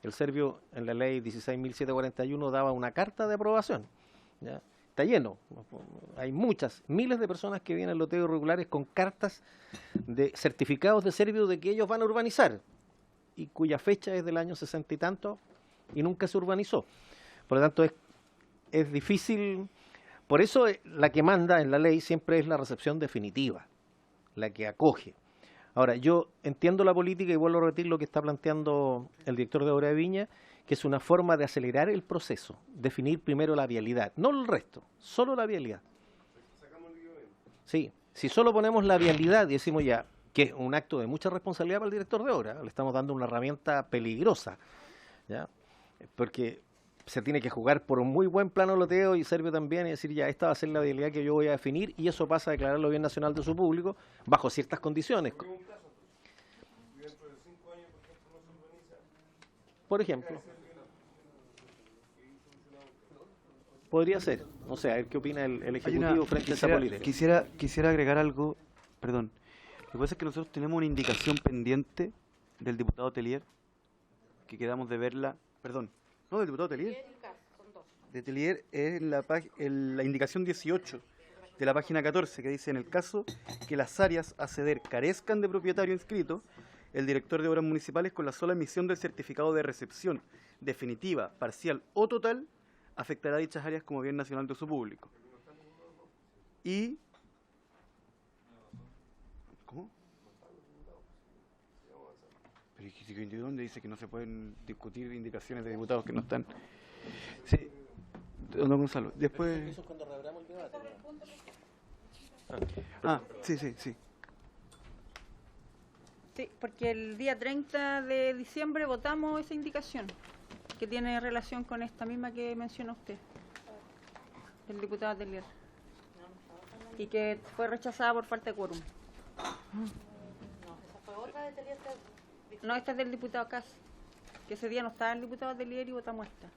El Servio en la ley 16.741 daba una carta de aprobación, ¿ya? Está lleno, hay miles de personas que vienen loteos irregulares con cartas de certificados de Servio de que ellos van a urbanizar y cuya fecha es del año 60 y tanto y nunca se urbanizó. Por lo tanto es difícil. Por eso la que manda en la ley siempre es la recepción definitiva, la que acoge. Ahora, yo entiendo la política y vuelvo a repetir lo que está planteando el director de obra de Viña, que es una forma de acelerar el proceso, definir primero la vialidad, no el resto, solo la vialidad. Sí, si solo ponemos la vialidad y decimos ya, que es un acto de mucha responsabilidad para el director de obra, le estamos dando una herramienta peligrosa, ¿ya? Porque se tiene que jugar por un muy buen plano loteo y Servio también y decir ya, esta va a ser la vialidad que yo voy a definir y eso pasa a declararlo bien nacional de su público bajo ciertas condiciones. Por ejemplo, podría ser, o sea, ¿qué opina el Ejecutivo frente a esa política? Quisiera agregar algo, perdón. Lo que pasa es que nosotros tenemos una indicación pendiente del diputado Telier, que quedamos de verla, perdón, no, del diputado Telier. de Telier es en la indicación 18 de la página 14, que dice: en el caso que las áreas a ceder carezcan de propietario inscrito, el director de obras municipales, con la sola emisión del certificado de recepción definitiva, parcial o total, afectará dichas áreas como bien nacional de uso público. Y... ¿Cómo? Pero ¿dónde dice que no se pueden discutir indicaciones de diputados que no están? Sí, don Gonzalo. Después... Eso es cuando reabramos el debate. Sí. Sí, porque el día 30 de diciembre votamos esa indicación, que tiene relación con esta misma que menciona usted, el diputado Telier, y que fue rechazada por falta de quórum. No, esa fue otra de Telier. No, esta es del diputado Cas, que ese día no estaba el diputado Telier y votamos esta.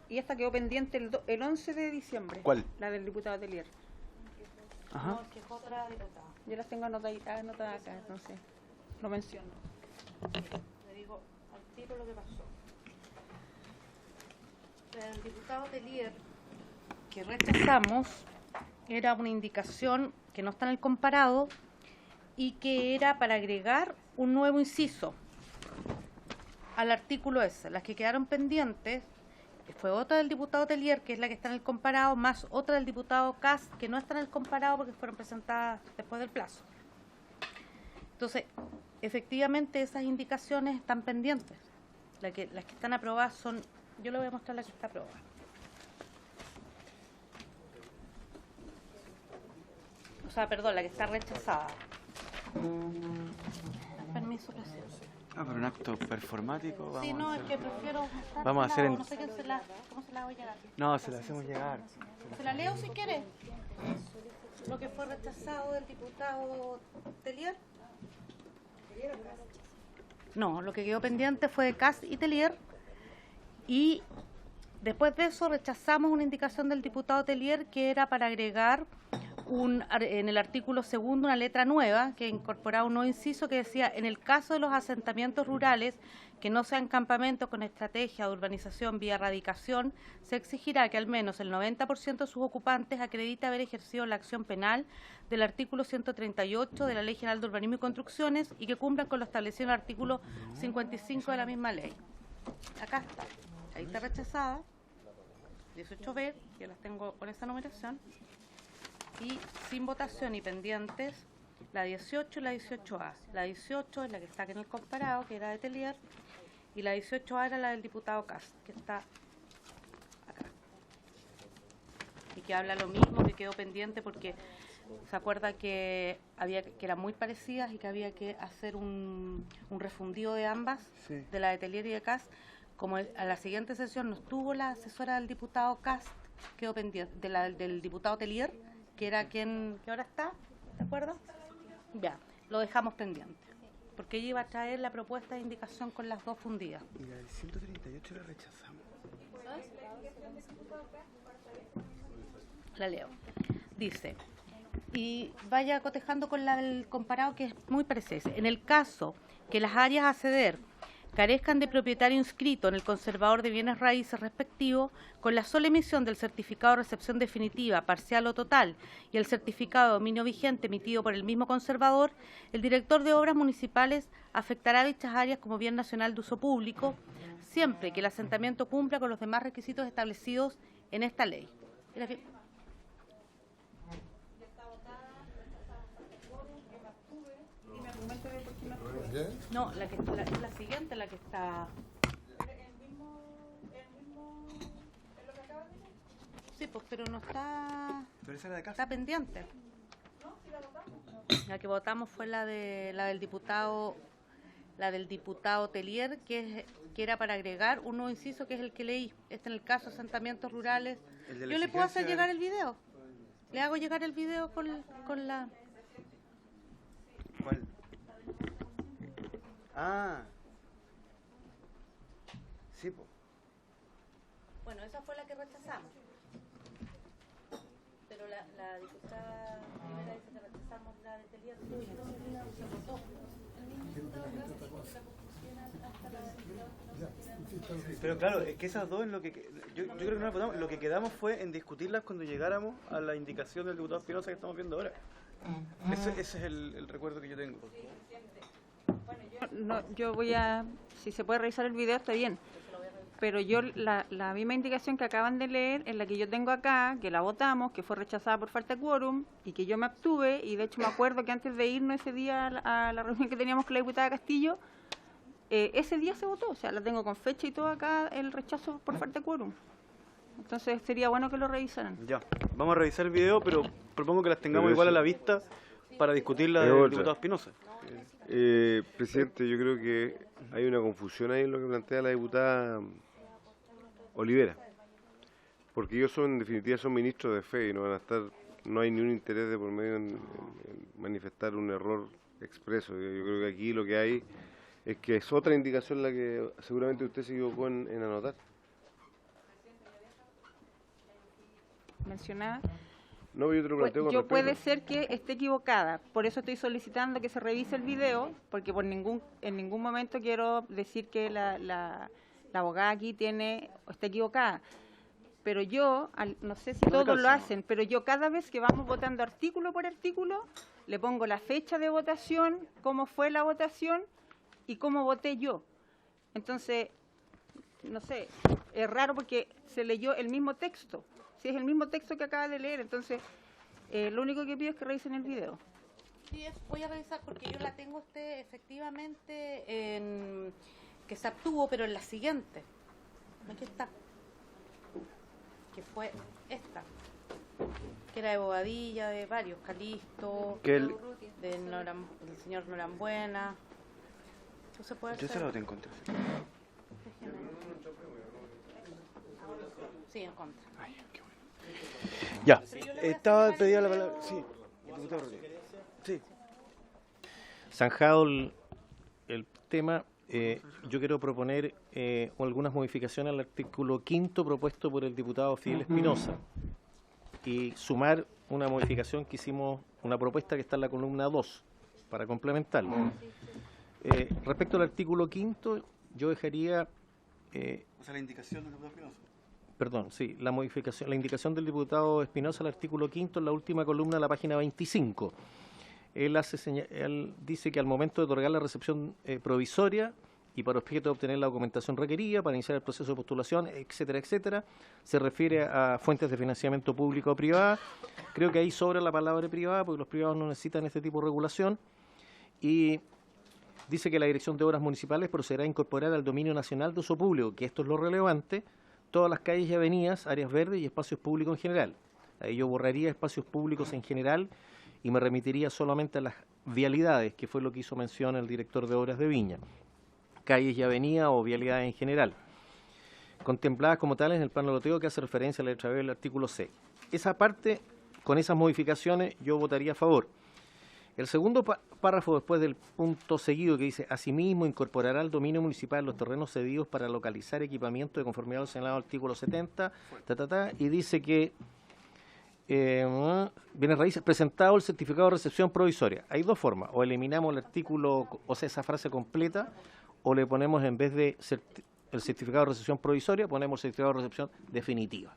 Y esta quedó pendiente el 11 de diciembre. ¿Cuál? La del diputado Telier. Ajá. No, que es otra diputada. Yo las tengo anotadas acá, entonces lo menciono. Le digo al tiro lo que pasó. El diputado Telier que rechazamos era una indicación que no está en el comparado y que era para agregar un nuevo inciso al artículo ese. Las que quedaron pendientes fue otra del diputado Telier, que es la que está en el comparado, más otra del diputado Cas, que no está en el comparado porque fueron presentadas después del plazo. Entonces, efectivamente esas indicaciones están pendientes. Las que están aprobadas son... Yo le voy a mostrar la que está aprobada. O sea, perdón, la que está rechazada. Permiso, presidente. Pero un acto performático. Sí, no, es que prefiero mostrar. Vamos a hacer en... No sé cómo se la voy a llegar. No, se la hacemos llegar. ¿Se la leo si quiere? Lo que fue rechazado del diputado Telier. No, lo que quedó pendiente fue de Cas y Telier. Y después de eso rechazamos una indicación del diputado Telier que era para agregar en el artículo segundo una letra nueva que incorporaba un nuevo inciso que decía: en el caso de los asentamientos rurales que no sean campamentos con estrategia de urbanización vía erradicación, se exigirá que al menos el 90% de sus ocupantes acredite haber ejercido la acción penal del artículo 138 de la Ley General de Urbanismo y Construcciones y que cumplan con lo establecido en el artículo 55 de la misma ley. Acá está, ahí está rechazada, 18B, yo las tengo con esa numeración. Y sin votación y pendientes, la 18 y la 18A. La 18 es la que está aquí en el comparado, que era de Telier, y la 18A era la del diputado Cas, que está acá. Y que habla lo mismo, que quedó pendiente porque se acuerda que eran muy parecidas y que había que hacer un refundido de ambas, sí, de la de Telier y de Cas. Como a la siguiente sesión no estuvo la asesora del diputado Cas, quedó pendiente, del diputado Telier, que era quien que ahora está, ¿de acuerdo? Ya, lo dejamos pendiente, porque ella iba a traer la propuesta de indicación con las dos fundidas. Y la del 138 la rechazamos. La leo. Dice, y vaya cotejando con la del comparado, que es muy parecida. En el caso que las áreas a ceder carezcan de propietario inscrito en el conservador de bienes raíces respectivo, con la sola emisión del certificado de recepción definitiva, parcial o total, y el certificado de dominio vigente emitido por el mismo conservador, el director de obras municipales afectará dichas áreas como bien nacional de uso público, siempre que el asentamiento cumpla con los demás requisitos establecidos en esta ley. No, la siguiente, la que está... Sí, pues, pero no está... Pero esa era de Cas. Está pendiente. La que votamos fue la del diputado Telier, que era para agregar un nuevo inciso, que es el que leí. Este en el caso de asentamientos rurales. Yo le puedo hacer llegar el video. Le hago llegar el video con la... ¿Cuál? Sí, pues. Bueno, esa fue la que rechazamos. Pero la diputada primera dice que rechazamos la de Telier. Se votó. Pero claro, es que esas dos en lo que yo creo que no las votamos. Lo que quedamos fue en discutirlas cuando llegáramos a la indicación del diputado Espinosa que estamos viendo ahora. Ese es el recuerdo que yo tengo. No, yo voy a, si se puede revisar el video está bien, pero yo la misma indicación que acaban de leer es la que yo tengo acá, que la votamos, que fue rechazada por falta de quórum y que yo me abstuve, y de hecho me acuerdo que antes de irnos ese día a la reunión que teníamos con la diputada Castillo, ese día se votó, o sea, la tengo con fecha y todo acá, el rechazo por falta de quórum. Entonces sería bueno que lo revisaran. Ya, vamos a revisar el video, pero propongo que las tengamos igual a la vista para discutirla Es del otra. diputado Espinosa. Presidente, yo creo que hay una confusión ahí en lo que plantea la diputada Olivera, porque ellos en definitiva son ministros de fe y no van a estar, no hay ni un interés de por medio en manifestar un error expreso. Yo creo que aquí lo que hay es que es otra indicación la que seguramente usted se equivocó en anotar. Mencionada. No, yo te lo planteo con Yo respeto. puede ser que esté equivocada, por eso estoy solicitando que se revise el video, porque en ningún momento quiero decir que la abogada aquí está equivocada. Pero yo, no sé si todos lo hacen, pero yo cada vez que vamos votando artículo por artículo, le pongo la fecha de votación, cómo fue la votación y cómo voté yo. Entonces, no sé, es raro porque se leyó el mismo texto. Si es el mismo texto que acaba de leer, entonces lo único que pido es que revisen el video. Sí, voy a revisar porque yo la tengo usted efectivamente que se abstuvo, pero en la siguiente. Aquí está. Que fue esta. Que era de Bobadilla, de varios, Calisto, del señor Norambuena. Entonces puede Yo ser. se lo tengo en contra. Sí, en contra. Ay, qué bueno. Ya, estaba pedida la palabra. Sí, diputado Rodríguez. Sí. Zanjado el tema, yo quiero proponer algunas modificaciones al artículo 5º propuesto por el diputado Fidel Espinosa y sumar una modificación que hicimos, una propuesta que está en la columna 2 para complementarlo. Respecto al artículo 5º, yo dejaría... O sea, la indicación del diputado Espinosa. Perdón, sí, la indicación del diputado Espinosa al artículo 5º en la última columna de la página 25. Él dice que al momento de otorgar la recepción provisoria y para objeto de obtener la documentación requerida para iniciar el proceso de postulación, etcétera, etcétera, se refiere a fuentes de financiamiento público o privada. Creo que ahí sobra la palabra privada porque los privados no necesitan este tipo de regulación. Y dice que la Dirección de Obras Municipales procederá a incorporar al dominio nacional de uso público, que esto es lo relevante, todas las calles y avenidas, áreas verdes y espacios públicos en general. Ahí yo borraría espacios públicos en general y me remitiría solamente a las vialidades, que fue lo que hizo mención el director de Obras de Viña. Calles y avenidas o vialidades en general, contempladas como tales en el plano loteo que hace referencia a la letra B del artículo C. Esa parte, con esas modificaciones, yo votaría a favor. El segundo párrafo después del punto seguido que dice, asimismo incorporará al dominio municipal los terrenos cedidos para localizar equipamiento de conformidad al señalado artículo 70, y dice que bienes raíces, presentado el certificado de recepción provisoria. Hay dos formas, o eliminamos el artículo, o sea, esa frase completa, o le ponemos en vez de el certificado de recepción provisoria, ponemos el certificado de recepción definitiva,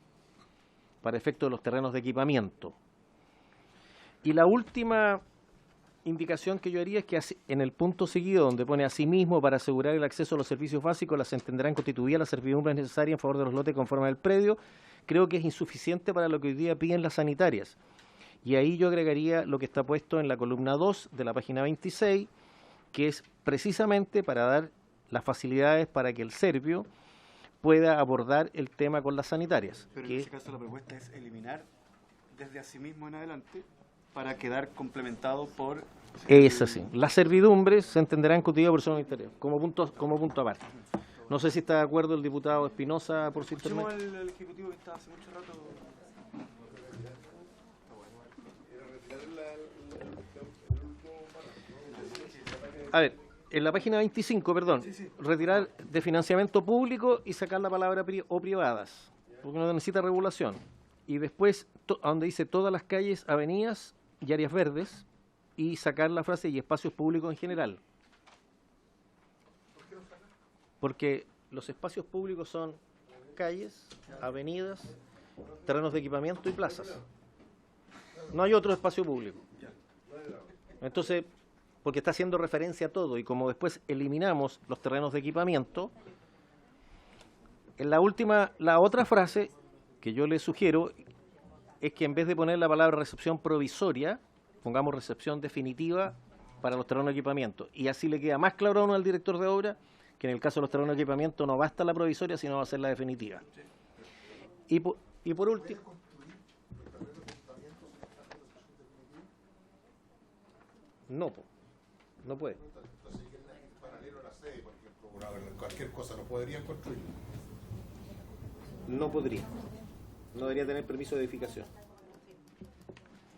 para efecto de los terrenos de equipamiento. Y la última indicación que yo haría es que en el punto seguido, donde pone asimismo para asegurar el acceso a los servicios básicos, las entenderán constituidas las servidumbres necesarias en favor de los lotes conforme al predio, creo que es insuficiente para lo que hoy día piden las sanitarias. Y ahí yo agregaría lo que está puesto en la columna 2 de la página 26, que es precisamente para dar las facilidades para que el Servio pueda abordar el tema con las sanitarias. Pero en ese caso la propuesta es eliminar desde asimismo en adelante para quedar complementado por... Es así. Las servidumbres se entenderán constituidas por personas interiores, como punto aparte. No sé si está de acuerdo el diputado Espinosa por su intervención. Escuchemos al ejecutivo que está hace mucho rato... A ver, en la página 25, perdón, retirar de financiamiento público y sacar la palabra o privadas, porque no necesita regulación. Y después, a donde dice todas las calles, avenidas y áreas verdes, y sacar la frase y espacios públicos en general. Porque los espacios públicos son calles, avenidas, terrenos de equipamiento y plazas. No hay otro espacio público. Entonces, porque está haciendo referencia a todo, y como después eliminamos los terrenos de equipamiento, en la otra frase que yo le sugiero es que en vez de poner la palabra recepción provisoria, pongamos recepción definitiva para los terrenos de equipamiento. Y así le queda más claro a uno al director de obra que en el caso de los terrenos de equipamiento no basta la provisoria, sino va a ser la definitiva. Y por último... No puede. Paralelo a la sede, por ejemplo, cualquier cosa, no podrían construir. No podría. No debería tener permiso de edificación.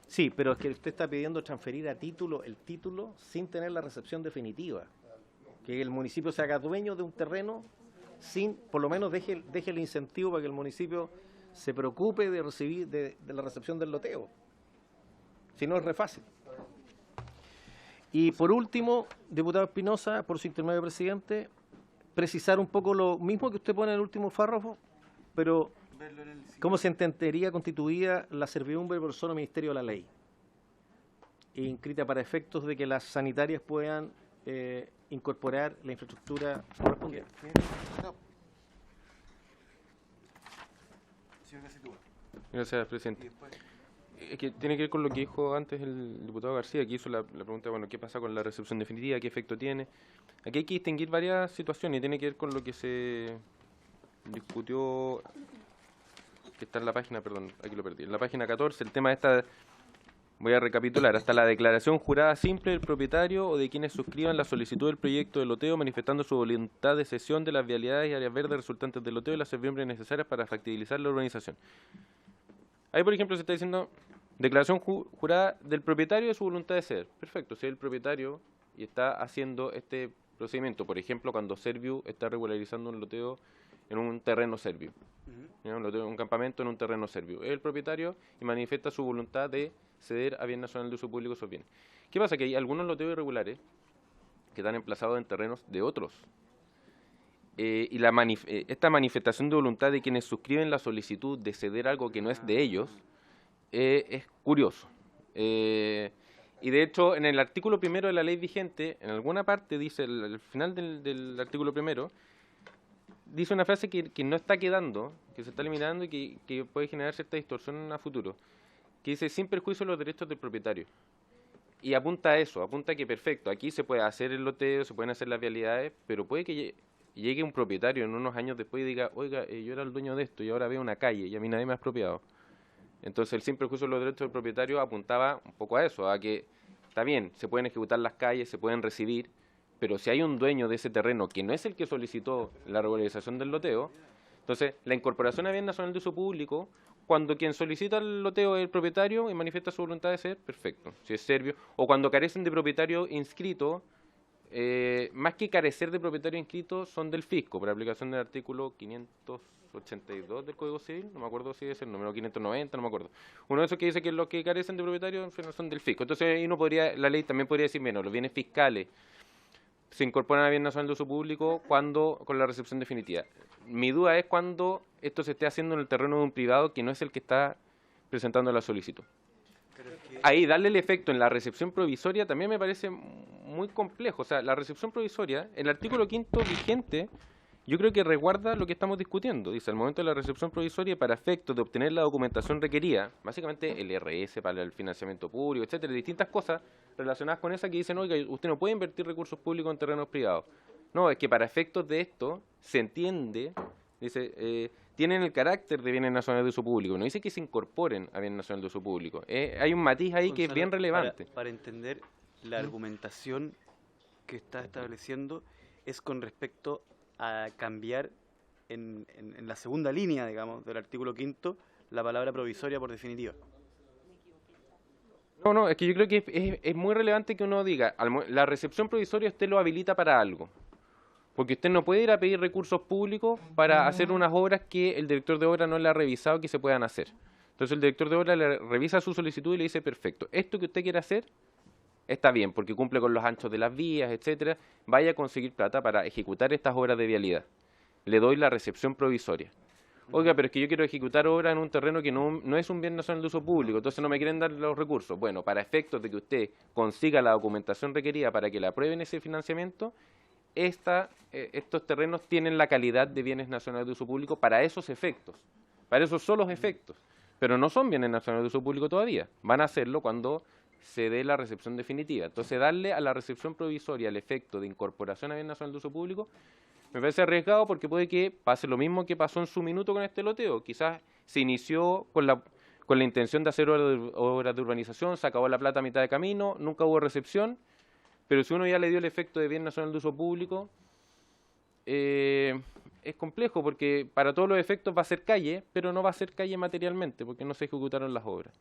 Sí, pero es que usted está pidiendo transferir a título el título sin tener la recepción definitiva. Que el municipio se haga dueño de un terreno sin, por lo menos deje el incentivo para que el municipio se preocupe de recibir de la recepción del loteo. Si no, es re fácil. Y por último, diputado Espinosa, por su intermedio, presidente, precisar un poco lo mismo que usted pone en el último párrafo, pero cómo se entendería constituida la servidumbre por el solo Ministerio de la Ley, inscrita para efectos de que las sanitarias puedan incorporar la infraestructura correspondiente. Gracias, presidente. Es que tiene que ver con lo que dijo antes el diputado García, que hizo la pregunta, bueno, ¿qué pasa con la recepción definitiva? ¿Qué efecto tiene? Aquí hay que distinguir varias situaciones y tiene que ver con lo que se discutió, que está en la página, perdón, aquí lo perdí, en la página 14, el tema de esta, voy a recapitular, hasta la declaración jurada simple del propietario o de quienes suscriban la solicitud del proyecto de loteo manifestando su voluntad de cesión de las vialidades y áreas verdes resultantes del loteo y las servidumbres necesarias para factibilizar la urbanización. Ahí, por ejemplo, se está diciendo declaración jurada del propietario de su voluntad de ceder. Perfecto, si es el propietario y está haciendo este procedimiento, por ejemplo, cuando Serviu está regularizando un loteo en un terreno Serviu, un campamento en un terreno Serviu. Es el propietario y manifiesta su voluntad de ceder a bien nacional de uso público esos bienes. ¿Qué pasa? Que hay algunos loteos irregulares que están emplazados en terrenos de otros. Y esta manifestación de voluntad de quienes suscriben la solicitud de ceder algo que no es de ellos es curioso. Y de hecho, en el artículo primero de la ley vigente, en alguna parte dice, al final del artículo primero, dice una frase que no está quedando, que se está eliminando y que puede generar cierta distorsión a futuro, que dice, sin perjuicio de los derechos del propietario. Y apunta a eso, apunta a que perfecto, aquí se puede hacer el loteo, se pueden hacer las vialidades, pero puede que llegue un propietario en unos años después y diga, oiga, yo era el dueño de esto y ahora veo una calle y a mí nadie me ha expropiado. Entonces el sin perjuicio de los derechos del propietario apuntaba un poco a eso, a que está bien, se pueden ejecutar las calles, se pueden recibir, pero si hay un dueño de ese terreno que no es el que solicitó la regularización del loteo, entonces la incorporación a bien nacional de uso público, cuando quien solicita el loteo es el propietario y manifiesta su voluntad de ser, perfecto, si es Serviu, o cuando carecen de propietario inscrito, más que carecer de propietario inscrito, son del fisco, por aplicación del artículo 582 del Código Civil, no me acuerdo si es el número 590, no me acuerdo. Uno de esos que dice que los que carecen de propietario son del fisco. Entonces ahí la ley también podría decir, bueno, los bienes fiscales se incorporan a bien nacional de uso público cuando con la recepción definitiva. Mi duda es cuando esto se esté haciendo en el terreno de un privado que no es el que está presentando la solicitud. Ahí darle el efecto en la recepción provisoria también me parece muy complejo. O sea, la recepción provisoria, el artículo 5º vigente, yo creo que resguarda lo que estamos discutiendo. Dice, al momento de la recepción provisoria, para efectos de obtener la documentación requerida, básicamente el RS para el financiamiento público, etcétera, distintas cosas relacionadas con esa que dicen, oiga, usted no puede invertir recursos públicos en terrenos privados. No, es que para efectos de esto se entiende, dice, tienen el carácter de bienes nacionales de uso público. No dice que se incorporen a bienes nacionales de uso público. Hay un matiz ahí, Gonzalo, que es bien relevante. Para entender la argumentación que está estableciendo es con respecto a cambiar en la segunda línea, digamos, del artículo 5º, la palabra provisoria por definitiva. No, es que yo creo que es muy relevante que uno diga, la recepción provisoria usted lo habilita para algo. Porque usted no puede ir a pedir recursos públicos para hacer unas obras que el director de obra no le ha revisado que se puedan hacer. Entonces el director de obra le revisa su solicitud y le dice, perfecto, esto que usted quiere hacer está bien, porque cumple con los anchos de las vías, etcétera, vaya a conseguir plata para ejecutar estas obras de vialidad. Le doy la recepción provisoria. Oiga, pero es que yo quiero ejecutar obras en un terreno que no es un bien nacional de uso público, entonces no me quieren dar los recursos. Bueno, para efectos de que usted consiga la documentación requerida para que le aprueben ese financiamiento, estos terrenos tienen la calidad de bienes nacionales de uso público para esos efectos, para esos solos efectos, pero no son bienes nacionales de uso público todavía. Van a hacerlo cuando se dé la recepción definitiva. Entonces, darle a la recepción provisoria el efecto de incorporación a bien nacional de uso público me parece arriesgado porque puede que pase lo mismo que pasó en su minuto con este loteo. Quizás se inició con la intención de hacer obras de urbanización, se acabó la plata a mitad de camino, nunca hubo recepción, pero si uno ya le dio el efecto de bien nacional de uso público, es complejo porque para todos los efectos va a ser calle, pero no va a ser calle materialmente porque no se ejecutaron las obras.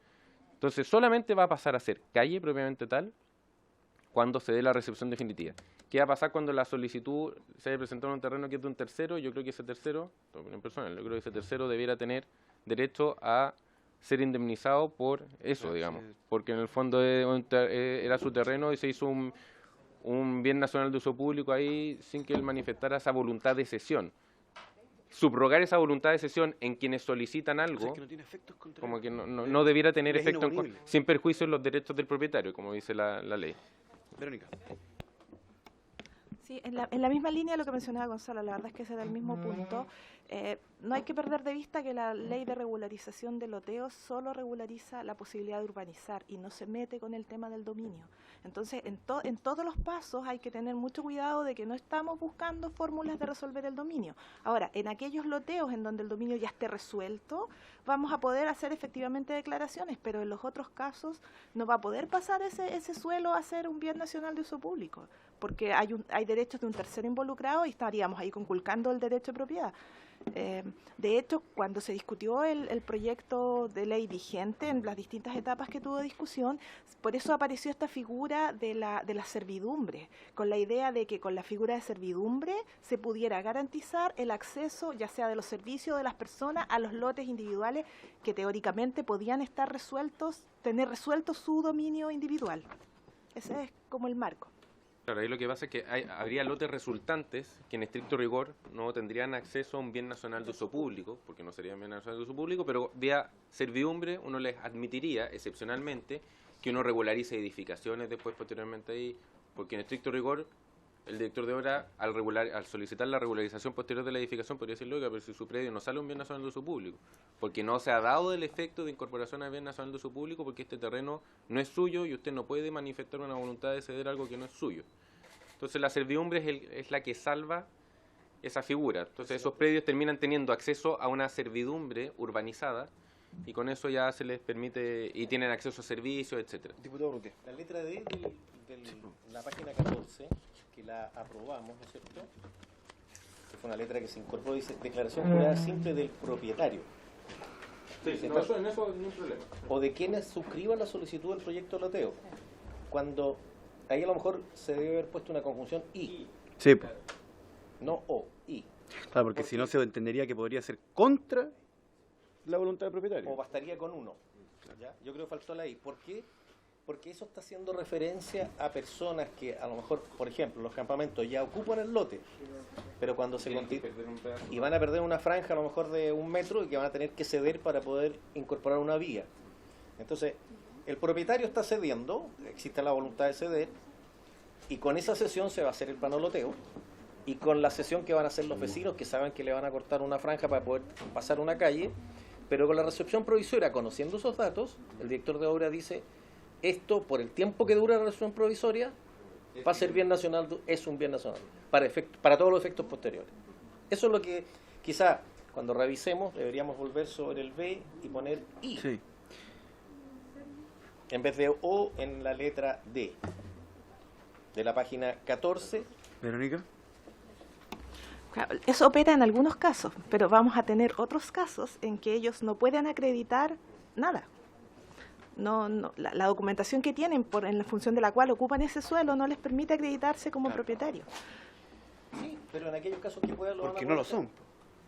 Entonces solamente va a pasar a ser calle propiamente tal cuando se dé la recepción definitiva. ¿Qué va a pasar cuando la solicitud se haya presentado en un terreno que es de un tercero? Yo creo que ese tercero, en personal, yo creo que ese tercero debiera tener derecho a ser indemnizado por eso, digamos, porque en el fondo era su terreno y se hizo un bien nacional de uso público ahí sin que él manifestara esa voluntad de cesión. Subrogar esa voluntad de cesión en quienes solicitan algo, O sea, que no tiene efectos contra como que no debiera tener Es efecto inoponible. sin perjuicio en los derechos del propietario, como dice la ley. Verónica. Sí, en la misma línea de lo que mencionaba Gonzalo, la verdad es que ese era el mismo punto. No hay que perder de vista que la ley de regularización de loteos solo regulariza la posibilidad de urbanizar y no se mete con el tema del dominio. Entonces, en todos los pasos hay que tener mucho cuidado de que no estamos buscando fórmulas de resolver el dominio. Ahora, en aquellos loteos en donde el dominio ya esté resuelto, vamos a poder hacer efectivamente declaraciones, pero en los otros casos no va a poder pasar ese suelo a ser un bien nacional de uso público, porque hay derechos de un tercero involucrado y estaríamos ahí conculcando el derecho de propiedad. De hecho, cuando se discutió el proyecto de ley vigente en las distintas etapas que tuvo discusión, por eso apareció esta figura de la servidumbre, con la idea de que con la figura de servidumbre se pudiera garantizar el acceso, ya sea de los servicios de las personas, a los lotes individuales que teóricamente podían estar tener resuelto su dominio individual. Ese es como el marco. Claro, ahí lo que pasa es que habría lotes resultantes que en estricto rigor no tendrían acceso a un bien nacional de uso público, porque no sería un bien nacional de uso público, pero vía servidumbre uno les admitiría excepcionalmente que uno regularice edificaciones después posteriormente ahí, porque en estricto rigor el director de obra al solicitar la regularización posterior de la edificación podría decir, oiga, pero si su predio no sale un bien nacional de uso público, porque no se ha dado el efecto de incorporación al bien nacional de uso público porque este terreno no es suyo y usted no puede manifestar una voluntad de ceder algo que no es suyo. Entonces la servidumbre es la que salva esa figura. Entonces esos predios terminan teniendo acceso a una servidumbre urbanizada y con eso ya se les permite y tienen acceso a servicios, etcétera. Diputado Roque. La letra D de la página 14, que la aprobamos, ¿no es cierto? Que fue una letra que se incorporó, dice declaración jurada simple del propietario. Sí, en eso no hay ningún problema. O de quienes suscriban la solicitud del proyecto de loteo. Cuando ahí a lo mejor se debe haber puesto una conjunción y, Sí, no o, y. claro, porque si no se entendería que podría ser contra la voluntad del propietario. O bastaría con uno. ¿Ya? Yo creo que faltó la I. ¿Por qué? Porque eso está haciendo referencia a personas que a lo mejor, por ejemplo, los campamentos ya ocupan el lote, pero cuando se y van a perder una franja a lo mejor de 1 metro y que van a tener que ceder para poder incorporar una vía. Entonces, el propietario está cediendo, existe la voluntad de ceder, y con esa cesión se va a hacer el plano loteo, y con la cesión que van a hacer los vecinos, que saben que le van a cortar una franja para poder pasar una calle, pero con la recepción provisoria, conociendo esos datos, el director de obra dice, esto, por el tiempo que dura la recepción provisoria, va a ser bien nacional, es un bien nacional, para todos los efectos posteriores. Eso es lo que quizá cuando revisemos deberíamos volver sobre el B y poner I. Sí. En vez de O en la letra D de la página 14. Verónica. Claro, eso opera en algunos casos, pero vamos a tener otros casos en que ellos no pueden acreditar nada. La documentación que tienen en la función de la cual ocupan ese suelo no les permite acreditarse como propietarios. Sí, pero en aquellos casos que puedan lo van a Porque no lo poder son.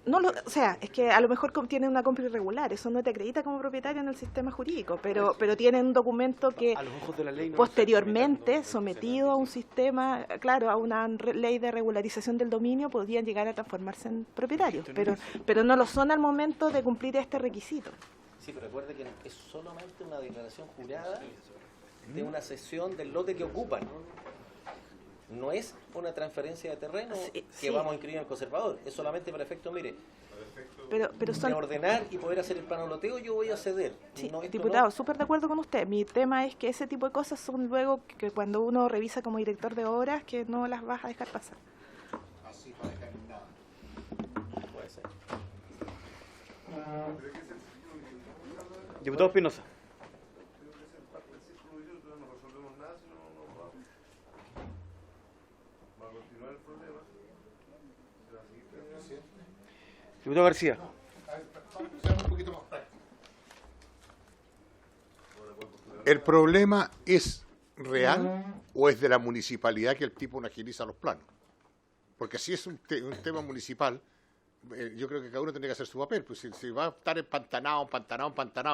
No o sea, es que a lo mejor tiene una compra irregular, eso no te acredita como propietario en el sistema jurídico, pero tiene un documento que A los ojos de la ley no posteriormente, sometido a un sistema, claro, a una ley de regularización del dominio, podrían llegar a transformarse en propietarios, pero no lo son al momento de cumplir este requisito. Sí, pero recuerde que es solamente una declaración jurada de una cesión del lote que ocupan. No es una transferencia de terreno que vamos a inscribir en el conservador, es solamente para efecto, mire, pero son... de ordenar y poder hacer el plano loteo, yo voy a ceder. Sí, No, diputado, súper de acuerdo con usted. Mi tema es que ese tipo de cosas son luego que cuando uno revisa como director de obras, que no las vas a dejar pasar. Así no dejan nada. Puede ser. Diputado Espinosa. Diputado García. Seamos un poquito más prácticos. ¿El problema es real o es de la municipalidad que el tipo no agiliza los planos? Porque si es un tema municipal, yo creo que cada uno tiene que hacer su papel. Pues si va a estar empantanado,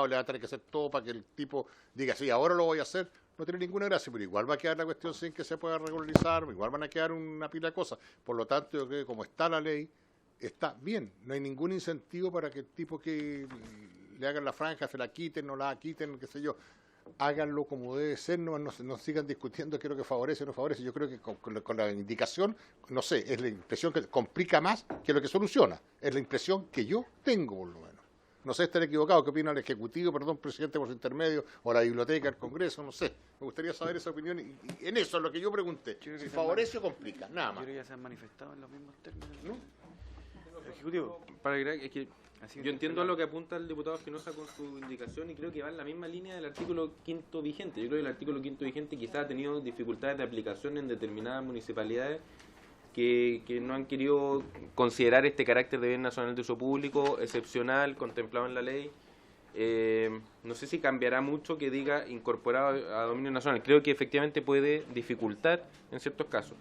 le va a tener que hacer todo para que el tipo diga, sí, ahora lo voy a hacer, no tiene ninguna gracia, pero igual va a quedar la cuestión sin que se pueda regularizar, igual van a quedar una pila de cosas. Por lo tanto, yo creo que como está la ley, está bien, no hay ningún incentivo para que el tipo que le hagan la franja, se la quiten, no la quiten, qué sé yo, háganlo como debe ser, no sigan discutiendo qué es lo que favorece o no favorece. Yo creo que con la indicación, no sé, es la impresión que complica más que lo que soluciona, es la impresión que yo tengo por lo menos. No sé, estar equivocado, ¿qué opina el Ejecutivo, presidente por su intermedio, o la Biblioteca, el Congreso? No sé, me gustaría saber esa opinión y en eso es lo que yo pregunté, si favorece o complica, nada más. Yo creo que ya se han manifestado en los mismos términos, ¿no? Ejecutivo. Para agregar, es que yo entiendo a lo que apunta el diputado Espinosa con su indicación y creo que va en la misma línea del artículo 5º vigente. Yo creo que el artículo 5º vigente quizás ha tenido dificultades de aplicación en determinadas municipalidades que no han querido considerar este carácter de bien nacional de uso público excepcional contemplado en la ley. No sé si cambiará mucho que diga incorporado a dominio nacional. Creo que efectivamente puede dificultar en ciertos casos.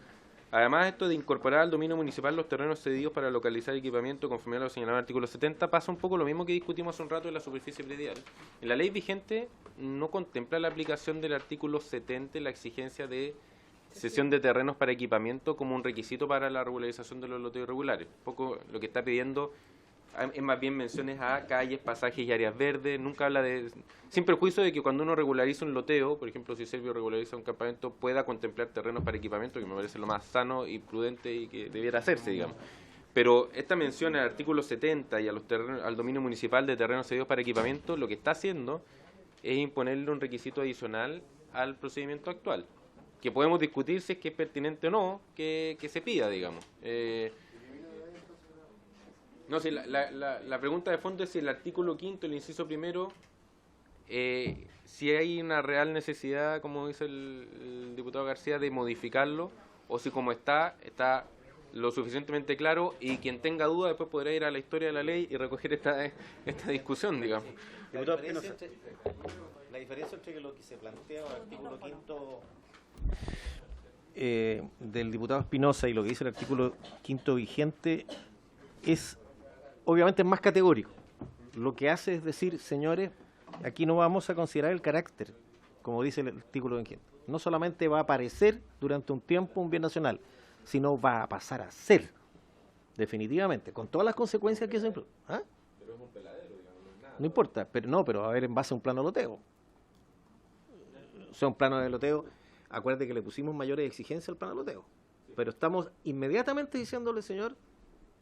Además, esto de incorporar al dominio municipal los terrenos cedidos para localizar equipamiento conforme a lo señalado en el artículo 70 pasa un poco lo mismo que discutimos hace un rato de la superficie predial. En la ley vigente no contempla la aplicación del artículo 70 la exigencia de cesión de terrenos para equipamiento como un requisito para la regularización de los lotes irregulares. Un poco lo que está pidiendo es más bien menciones a calles, pasajes y áreas verdes. Nunca habla de... Sin perjuicio de que cuando uno regulariza un loteo, por ejemplo, si Servio regulariza un campamento, pueda contemplar terrenos para equipamiento, que me parece lo más sano y prudente y que debiera hacerse, digamos. Pero esta mención al artículo 70 y a al dominio municipal de terrenos cedidos para equipamiento, lo que está haciendo es imponerle un requisito adicional al procedimiento actual, que podemos discutir si es que es pertinente o no que se pida, digamos. No, si la pregunta de fondo es si el artículo 5º, el inciso primero, si hay una real necesidad, como dice el diputado García, de modificarlo, o si como está lo suficientemente claro y quien tenga duda después podrá ir a la historia de la ley y recoger esta discusión, digamos. La diferencia entre lo que se plantea en el artículo 5º del diputado Espinosa y lo que dice el artículo 5º vigente es obviamente más categórico. Lo que hace es decir, señores, aquí no vamos a considerar el carácter, como dice el artículo vigente. No solamente va a aparecer durante un tiempo un bien nacional, sino va a pasar a ser, definitivamente, con todas las consecuencias que eso implica. ¿Ah? Pero es un peladero, digamos, no es nada. No importa, pero a ver, en base a un plano de loteo. O sea, un plano de loteo, acuérdate que le pusimos mayores exigencias al plano de loteo, pero estamos inmediatamente diciéndole, señor,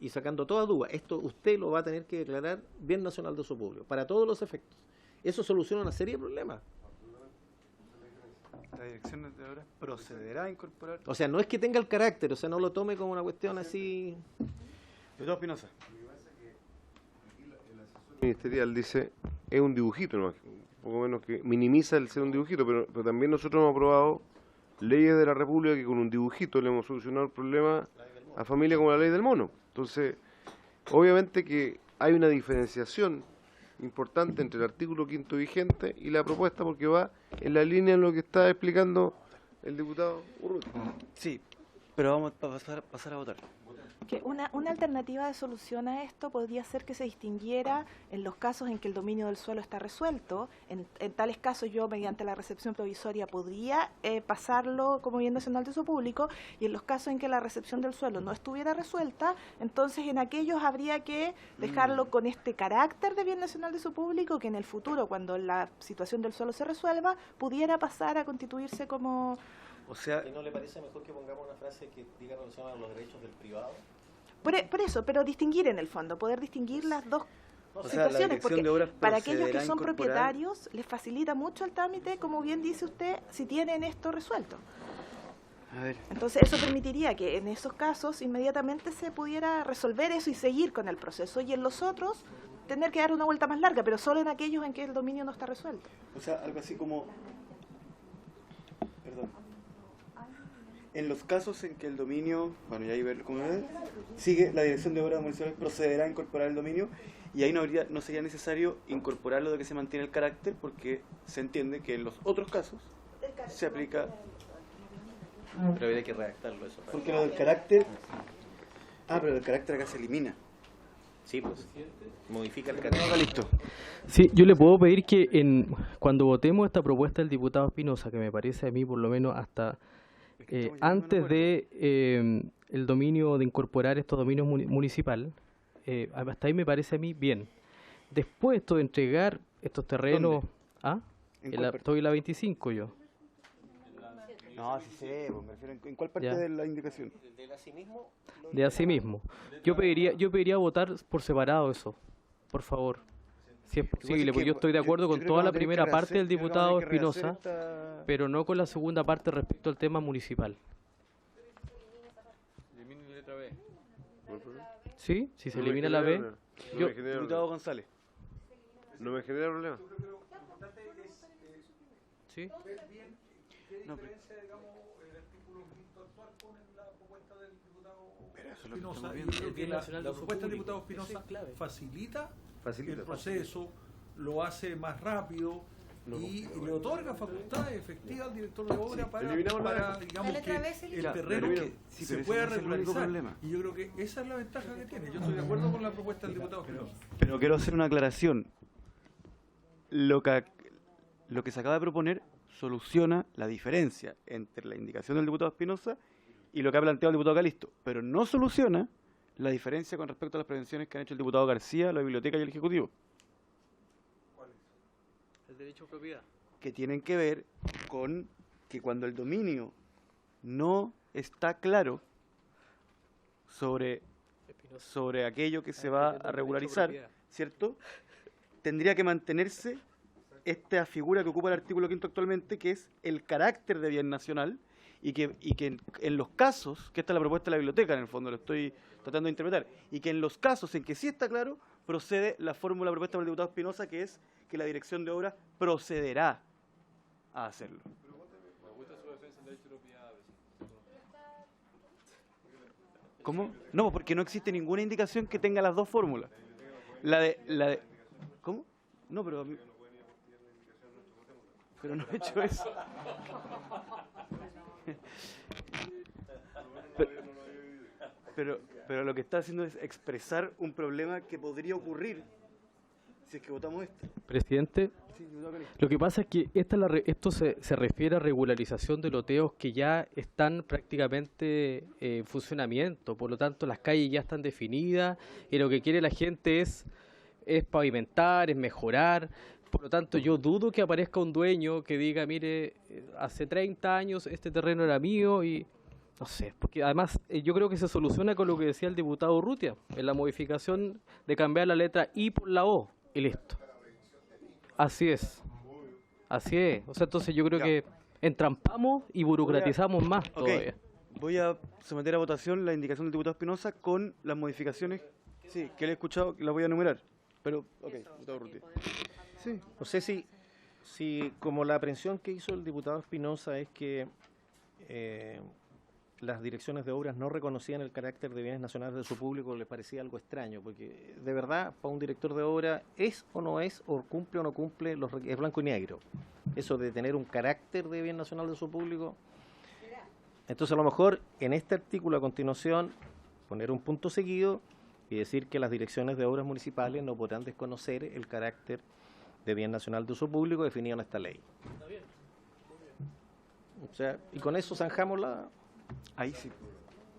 y sacando toda duda, esto usted lo va a tener que declarar bien nacional de uso público, para todos los efectos. Eso soluciona una serie de problemas. La dirección de obras procederá a incorporar... O sea, no es que tenga el carácter, o sea, no lo tome como una cuestión así... Diputado Espinosa. El asesor ministerial dice, es un dibujito, ¿no? Un poco menos que minimiza el ser un dibujito, pero también nosotros hemos aprobado leyes de la República que con un dibujito le hemos solucionado el problema a familias como la ley del mono. Entonces, obviamente que hay una diferenciación importante entre el artículo 5º vigente y la propuesta porque va en la línea en lo que está explicando el diputado Urrutia. Sí, pero vamos a pasar a votar. Que una alternativa de solución a esto podría ser que se distinguiera en los casos en que el dominio del suelo está resuelto. En tales casos yo, mediante la recepción provisoria, podría pasarlo como bien nacional de uso público, y en los casos en que la recepción del suelo no estuviera resuelta, entonces en aquellos habría que dejarlo con este carácter de bien nacional de uso público, que en el futuro, cuando la situación del suelo se resuelva, pudiera pasar a constituirse como... O sea, ¿Y no le parece mejor que pongamos una frase que diga relacionada a los derechos del privado? Por eso, pero distinguir en el fondo, poder distinguir las dos situaciones, porque para aquellos que son propietarios les facilita mucho el trámite, como bien dice usted, si tienen esto resuelto. a ver, Entonces eso permitiría que en esos casos inmediatamente se pudiera resolver eso y seguir con el proceso, y en los otros tener que dar una vuelta más larga, pero solo en aquellos en que el dominio no está resuelto. o sea, algo así como... Perdón. En los casos en que el dominio, bueno, ya ahí ver cómo es, sigue, la Dirección de Obras Municipales procederá a incorporar el dominio, y ahí no sería necesario incorporarlo de que se mantiene el carácter, porque se entiende que en los otros casos se aplica, Pero habría que redactarlo eso. porque lo del carácter... Ah, pero el carácter acá se elimina. Sí, pues. Modifica el Está carácter. listo. Sí, yo le puedo pedir que cuando votemos esta propuesta del diputado Espinosa, que me parece a mí por lo menos hasta antes de el dominio, de incorporar estos dominios municipal, hasta ahí me parece a mí bien. Después esto de entregar estos terrenos... ¿Dónde? ¿Ah? ¿En cuál parte? Estoy en la 25 yo. No, sí sé, pues, me refiero en cuál parte Ya. de la indicación. ¿Del asimismo? De asimismo. Yo pediría votar por separado eso, por favor. Si es posible, porque yo estoy de acuerdo con toda la primera parte del diputado Espinosa, pero no con la segunda parte respecto al tema municipal. ¿Sí? Si se elimina la B. Yo- Diputado González. No me genera problema. ¿Sí? No, pero eso es lo que Espinosa, estamos y viendo. creo que la propuesta del diputado Espinosa facilita el proceso, lo hace más rápido y le otorga facultades efectivas al director de obra para digamos, La letra B se que elimina. el terreno Sí, se pero pueda ese no es el único regularizar. problema. Y yo creo que esa es la ventaja que tiene. Yo estoy de acuerdo con la propuesta del diputado Espinosa. Pero quiero hacer una aclaración. Lo que se acaba de proponer soluciona la diferencia entre la indicación del diputado Espinosa y lo que ha planteado el diputado Calisto, pero no soluciona la diferencia con respecto a las prevenciones que han hecho el diputado García, la Biblioteca y el Ejecutivo, El derecho a propiedad. que tienen que ver con que cuando el dominio no está claro sobre aquello que se va a regularizar, ¿cierto? Tendría que mantenerse esta figura que ocupa el artículo 5 actualmente, que es el carácter de bien nacional, y que en los casos, que esta es la propuesta de la biblioteca, en el fondo lo estoy tratando de interpretar, y que en los casos en que sí está claro, procede la fórmula propuesta por el diputado Espinosa, que es que la Dirección de Obras procederá a hacerlo. ¿Cómo? No, porque no existe ninguna indicación que tenga las dos fórmulas. ¿Cómo? No, pero a mí... Pero no he hecho eso. Pero lo que está haciendo es expresar un problema que podría ocurrir si es que votamos esto. Presidente, Sí, diputado Calisto. lo que pasa es que esto se refiere a regularización de loteos que ya están prácticamente en funcionamiento, por lo tanto las calles ya están definidas y lo que quiere la gente es pavimentar, es mejorar. Por lo tanto, yo dudo que aparezca un dueño que diga, mire, hace 30 años este terreno era mío y no sé, porque además yo creo que se soluciona con lo que decía el diputado Urrutia, en la modificación de cambiar la letra I por la O y listo. Así es. Así es. O sea, entonces yo creo Ya. que entrampamos y burocratizamos más Ok, todavía. voy a someter a votación la indicación del diputado Espinosa con las modificaciones, sí, que le he escuchado, que las voy a enumerar. Pero, ok, diputado Urrutia. Sí. No sé si como la aprehensión que hizo el diputado Espinosa es que las direcciones de obras no reconocían el carácter de bienes nacionales de su público, les parecía algo extraño, porque de verdad, para un director de obra, es o no es, o cumple o no cumple, es blanco y negro. Eso de tener un carácter de bien nacional de su público. Entonces, a lo mejor, en este artículo a continuación, poner un punto seguido y decir que las direcciones de obras municipales no podrán desconocer el carácter de bien nacional de uso público definido en esta ley. O sea, y con eso zanjamos la... Ahí sí.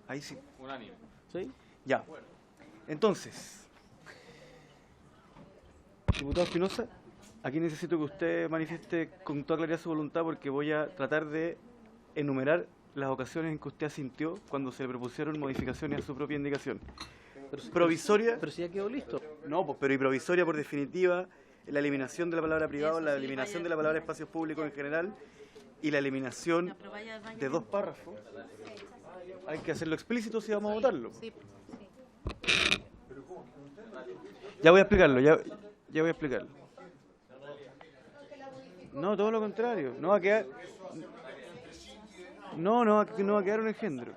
Ahí sí. Unánime. ¿Sí? Ya. Entonces, diputado Espinosa, aquí necesito que usted manifieste con toda claridad su voluntad porque voy a tratar de enumerar las ocasiones en que usted asintió cuando se le propusieron modificaciones a su propia indicación. Provisoria. Pero si ya quedó listo. No, pues, pero y provisoria por definitiva, la eliminación de la palabra privado, la eliminación de la palabra espacios públicos en general y la eliminación de 2 párrafos. Hay que hacerlo explícito si vamos a votarlo. Sí, sí. Ya voy a explicarlo, ya voy a explicarlo. No, todo lo contrario. No va a quedar... No va a quedar un engendro.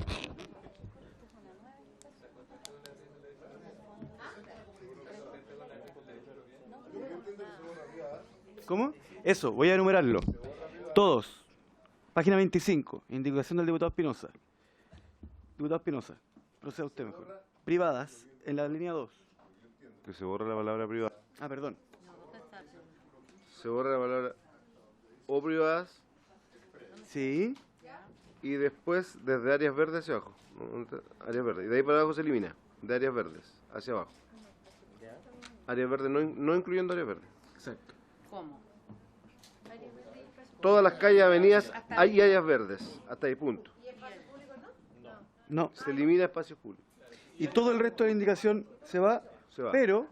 ¿Cómo? Eso, voy a enumerarlo. Todos. Página 25, indicación del diputado Espinosa. Diputado Espinosa, proceda usted mejor. Privadas, en la línea 2. Que se borra la palabra privada. Ah, perdón. Se borra la palabra o privadas. Sí. Y después desde áreas verdes hacia abajo. Áreas verdes. Y de ahí para abajo se elimina. De áreas verdes hacia abajo. Áreas verdes, no incluyendo áreas verdes. Exacto. ¿Cómo? Todas las calles, avenidas, hay áreas verdes. Hasta ahí, punto. No. Se elimina espacios públicos. Y todo el resto de la indicación se va. Pero...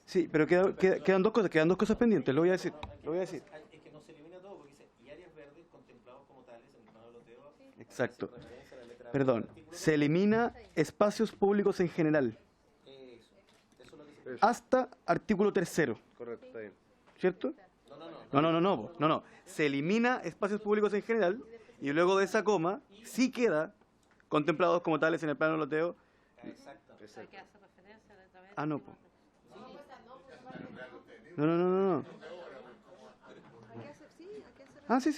Sí, pero quedan dos cosas pendientes, lo voy a decir. Es que no se elimina todo porque dice, y áreas verdes contemplados como tales en el plano de loteo. Exacto. Perdón. Se elimina espacios públicos en general. Hasta artículo 3º. Correcto, está bien. ¿Cierto? No. Se elimina espacios públicos en general y luego de esa coma sí queda contemplados como tales en el plano de loteo. Exacto. Ah, no, po. No. Ah, sí.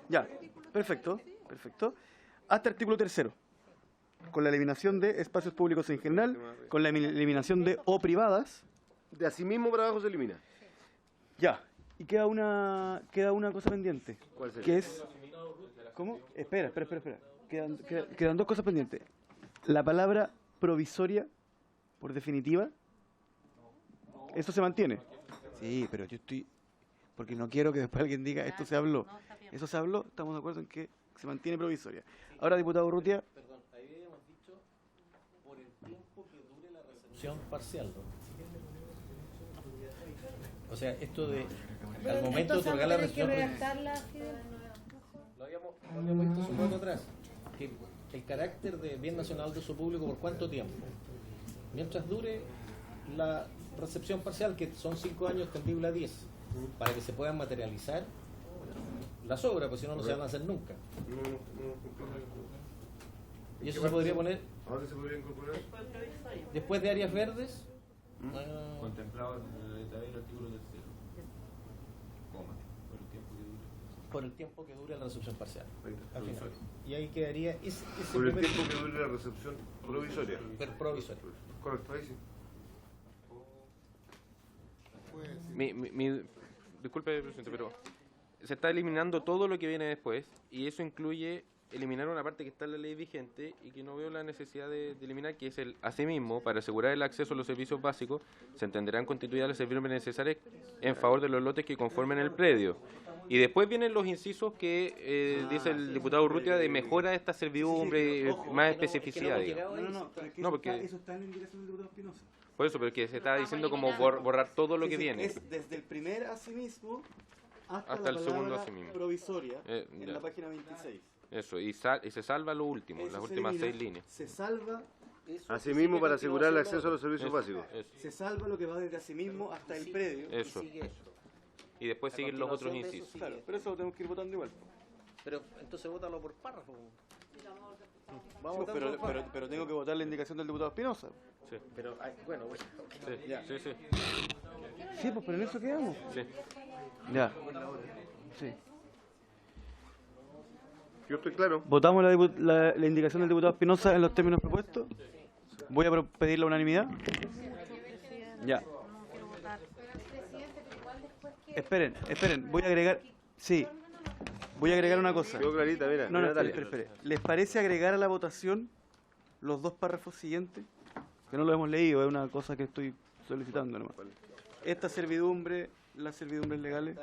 Ya, perfecto. Hasta artículo 3º. Con la eliminación de espacios públicos en general, con la eliminación de o privadas. De asimismo para abajo se elimina. Ya. Y queda una cosa pendiente. ¿Cuál sería? Que es... ¿Cómo? Espera. Quedan 2 cosas pendientes. La palabra provisoria, por definitiva, eso se mantiene. Sí, pero yo estoy... Porque no quiero que después alguien diga, esto se habló. Eso se habló, estamos de acuerdo en que se mantiene provisoria. Ahora, diputado Urrutia... Perdón, ahí habíamos dicho por el tiempo que dure la recepción parcial, ¿no? O sea, esto de al momento de otorgar la recepción... Lo habíamos visto hace un poco atrás. Que el carácter de bien nacional de uso público, ¿por cuánto tiempo? Mientras dure la recepción parcial, que son 5 años extendible a 10, para que se puedan materializar las obras, pues si no, no se van a hacer nunca. Y eso se podría poner... ¿Ahora se podría incorporar? Después de áreas verdes... Contemplado en el artículo 3º. Coma. Por el tiempo que dure la recepción parcial. Al final. Y ahí quedaría ese Por el primer... tiempo que dure la recepción provisoria. Provisoria. Correcto, ahí sí. Disculpe, presidente, pero se está eliminando todo lo que viene después y eso incluye eliminar una parte que está en la ley vigente y que no veo la necesidad de eliminar, que es el asimismo, para asegurar el acceso a los servicios básicos, se entenderán constituidas las servidumbre necesarias en favor de los lotes que conformen el predio. Y después vienen los incisos que dice el diputado Urrutia de mejora de esta servidumbre, más especificidad, digamos. No, porque... Eso está en la indicación del diputado Espinosa. Por eso, porque se está diciendo como borrar todo lo que viene. Es desde el primer asimismo hasta el la segundo palabra asimismo. Provisoria en Ya. la página 26. Eso, y se salva lo último, Eso las se últimas elimina, 6 líneas. Se salva, Asimismo para asegurar el acceso a los servicios Eso, básicos. eso, se salva lo que va desde asimismo hasta el predio. eso. Y después siguen los otros incisos. Claro, pero eso lo tenemos que ir votando igual. Pero entonces vótalo por párrafo. Vamos, pero tengo que votar la indicación del diputado Espinosa. Sí. Pero, bueno. Sí. Sí, pues pero en eso quedamos. Sí. Ya. Sí. Yo estoy claro. ¿Votamos la indicación del diputado Espinosa en los términos propuestos? Voy a pedir la unanimidad. Ya. Esperen, voy a agregar... Sí, voy a agregar una cosa. Quedó clarita, mira. No, mira, Natalia. espere. ¿Les parece agregar a la votación los dos párrafos siguientes? Que no lo hemos leído, es una cosa que estoy solicitando nomás. Esta servidumbre, las servidumbres legales.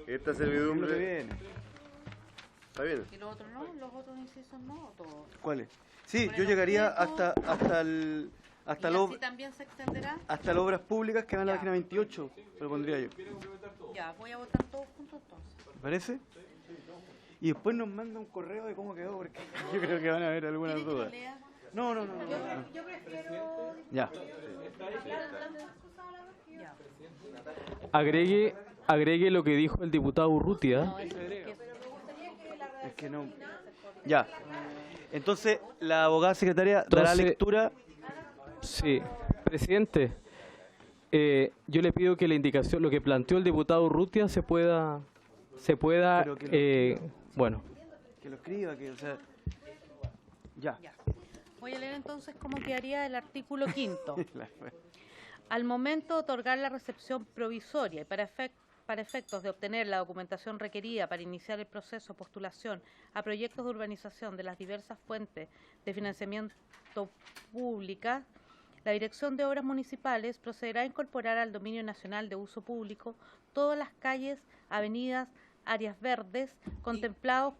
Esta Lo que servidumbre. viene. ¿Y Está bien. los otros no? ¿Los otros incisos no? ¿Todos? ¿Cuáles? Sí, Por yo el llegaría objeto. hasta ¿Y así también se extenderá? las obras públicas que van a la Ya. página 28, lo pondría yo. Ya, voy a votar todos juntos entonces. ¿Me parece? Y después nos manda un correo de cómo quedó, porque yo creo que van a haber algunas ¿Quiere que lo dudas. lea? No. Yo prefiero... Ya. Ya. Agregue lo que dijo el diputado Urrutia. No, eso es que... Es que no. Ya. Entonces, la abogada secretaria dará Entonces- lectura. Sí, presidente, yo le pido que la indicación, lo que planteó el diputado Urrutia se pueda Pero que bueno. Que lo escriba, que, o sea. Ya. Ya. Voy a leer entonces cómo quedaría el artículo 5º. Al momento de otorgar la recepción provisoria y para efectos de obtener la documentación requerida para iniciar el proceso de postulación a proyectos de urbanización de las diversas fuentes de financiamiento públicas, la Dirección de Obras Municipales procederá a incorporar al dominio nacional de uso público todas las calles, avenidas, áreas verdes contemplados...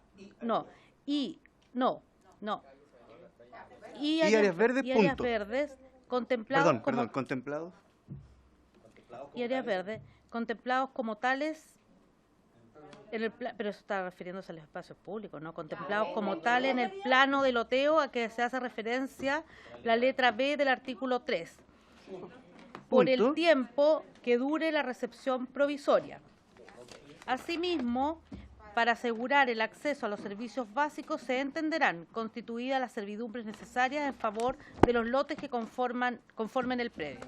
Y áreas verdes, y áreas punto. verdes contemplados como contemplados. y áreas verdes contemplados como tales en el pero eso está refiriéndose a los espacios públicos, ¿no? Contemplados como tales en el plano de loteo a que se hace referencia la letra B del artículo 3, por el Punto. tiempo que dure la recepción provisoria. Asimismo, para asegurar el acceso a los servicios básicos se entenderán constituidas las servidumbres necesarias en favor de los lotes que conformen el predio.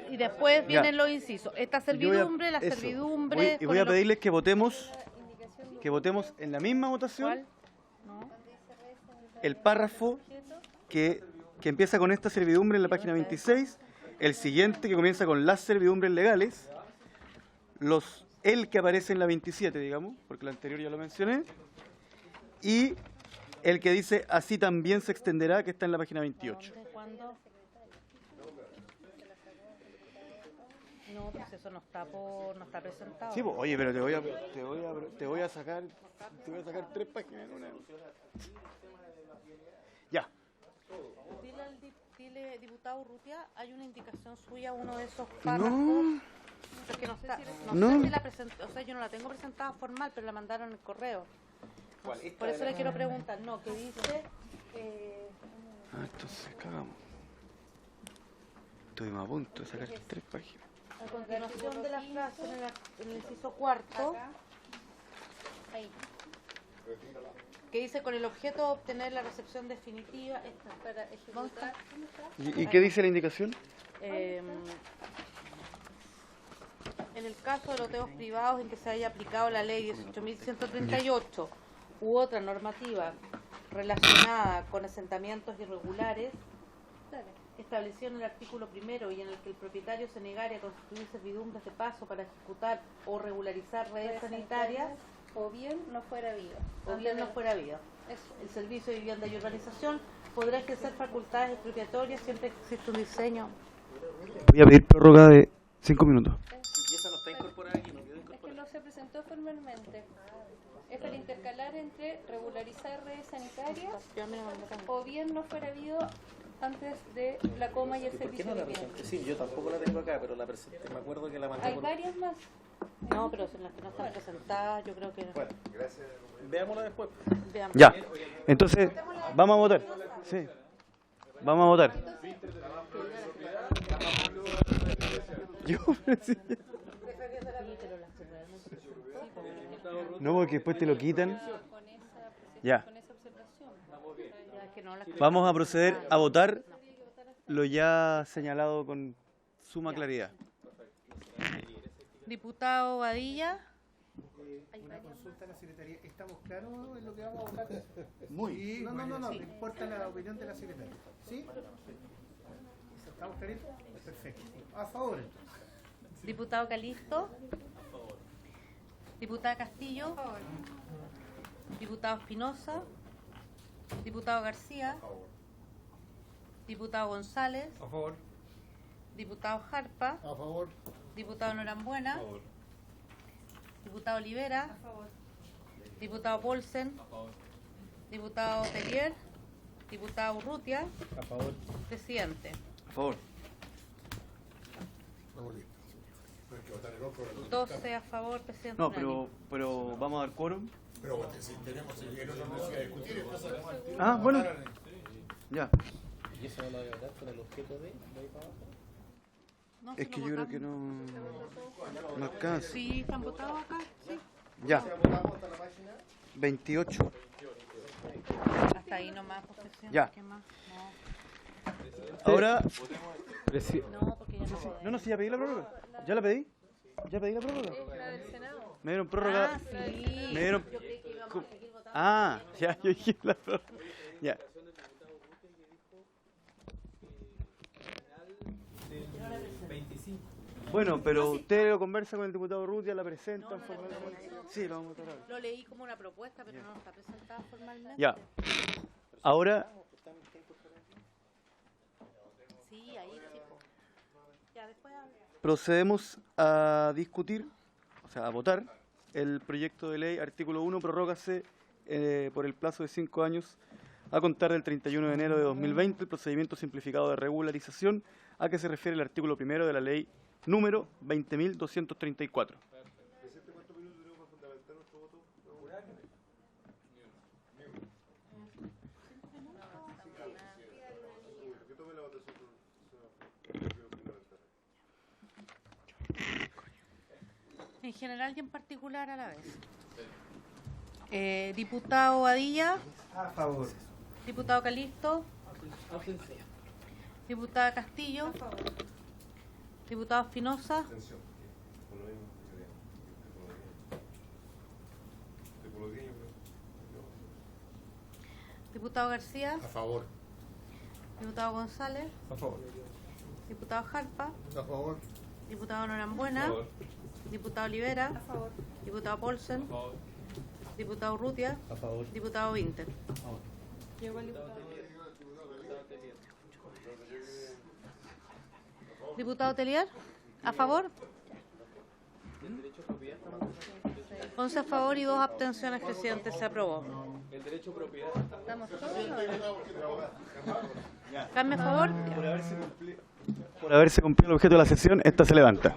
Y después vienen los incisos. Esta servidumbre, la Eso. servidumbre... Y con voy a el- pedirles que votemos en la misma votación ¿Cuál? ¿No? el párrafo que empieza con esta servidumbre en la página 26, el siguiente que comienza con las servidumbres legales, el que aparece en la 27, digamos, porque el anterior ya lo mencioné, y el que dice así también se extenderá, que está en la página 28. ¿Dónde? ¿Cuándo? No, pues eso no está presentado. Sí, pues, oye, pero te voy a sacar 3 páginas en una. Ya. Dile, diputado Urrutia, hay una indicación suya, uno de esos párrafos. Es que no está, no sé si la presentó, o sea, yo no la tengo presentada formal, pero la mandaron en el correo. Por eso le quiero preguntar, que dice... Entonces cagamos. Estoy más a punto de sacar 3 páginas. A continuación de la frase, en el inciso cuarto, que dice con el objeto de obtener la recepción definitiva para ejecutar. ¿Y qué dice la indicación? En el caso de loteos privados en que se haya aplicado la ley 18.138 u otra normativa relacionada con asentamientos irregulares, establecido en el artículo 1 y en el que el propietario se negare a constituir servidumbres de paso para ejecutar o regularizar redes sanitarias, O bien no fuera habido. El Servicio de Vivienda y Urbanización podrá ejercer facultades expropiatorias siempre que exista un diseño. Voy a pedir prórroga de 5 minutos. Y esa no está incorporada aquí, no quedó Es que incorporada. no se presentó formalmente. Es para intercalar entre regularizar redes sanitarias o bien no fuera habido antes de la coma y el ¿Por qué servicio no de la vivienda. presenté? Sí, yo tampoco la tengo acá, pero la presenté. Me acuerdo que la mandé Hay por... varias más. No, pero son las que no están presentadas, yo creo que... Bueno, veámosla después. Veamos. Ya. Entonces, vamos a votar. Sí. Vamos a votar. Yo, sí. No, porque después te lo quitan. Ya. Vamos a proceder a votar lo ya señalado con suma claridad. Diputado Badilla. Una consulta a la Secretaría. ¿Estamos claros en lo que vamos a votar? Muy. No, me importa la opinión de la Secretaría. ¿Sí? ¿Estamos claritos? Perfecto. A favor, entonces. Diputado Calisto. Diputada Castillo. Diputado Espinosa. Diputado García. Diputado González. A favor. Diputado Jarpa. A favor. Diputado Norambuena. Diputado Olivera. A favor. Diputado Paulsen. Diputado Tellier. Diputado Urrutia. A favor. Presidente. A favor. 12 a favor, presidente. No, unánime. pero vamos a dar quórum. Pero si tenemos el otro no se va a discutir, entonces Ah, bueno. Ya. ¿Y eso no lo voy a votar con el objeto de ahí para abajo? No, Es si que lo yo creo que votamos. no alcanza. Sí, están votados acá, sí. Ya. 28. Hasta ahí nomás, pues, presidente. Ya. ¿Qué más? Ahora. No, porque ya no podemos. No, sí, ya pedí la prórroga. ¿Ya la pedí? ¿Ya pedí la prórroga? La del Senado. Me dieron prórroga. Ah, sí. Me dieron. Yo creí que íbamos a seguir votando. Ah, ya, yo dije la prórroga. Ya. Bueno, pero usted lo conversa con el diputado Urrutia, la presentan formalmente. Sí, lo vamos a votar ahora. Lo leí como una propuesta, pero no está presentada formalmente. Ya. Ahora, Sí, ahí sí. po. Ya, después habla. procedemos a discutir, o sea, a votar el proyecto de ley, artículo 1, prorrógase por el plazo de 5 años a contar del 31 de enero de 2020 el procedimiento simplificado de regularización a que se refiere el artículo 1 de la ley número 20.234. En general y en particular a la vez. Diputado Badilla. A favor. Diputado Calisto. Diputada Castillo. Diputado Espinosa. Diputado García. a favor. Diputado González. A favor. Diputado Jarpa. A favor. Diputado Norambuena. Diputado Olivera. A favor. Diputado Paulsen. Diputado Urrutia. A favor. Diputado Winter. Llegó el diputado. Diputado Tellier. ¿A favor? 11 a favor y 2 abstenciones, presidente. Se aprobó. Estamos todos. ¿Cambio a favor? Por haberse cumplido el objeto de la sesión, esta se levanta.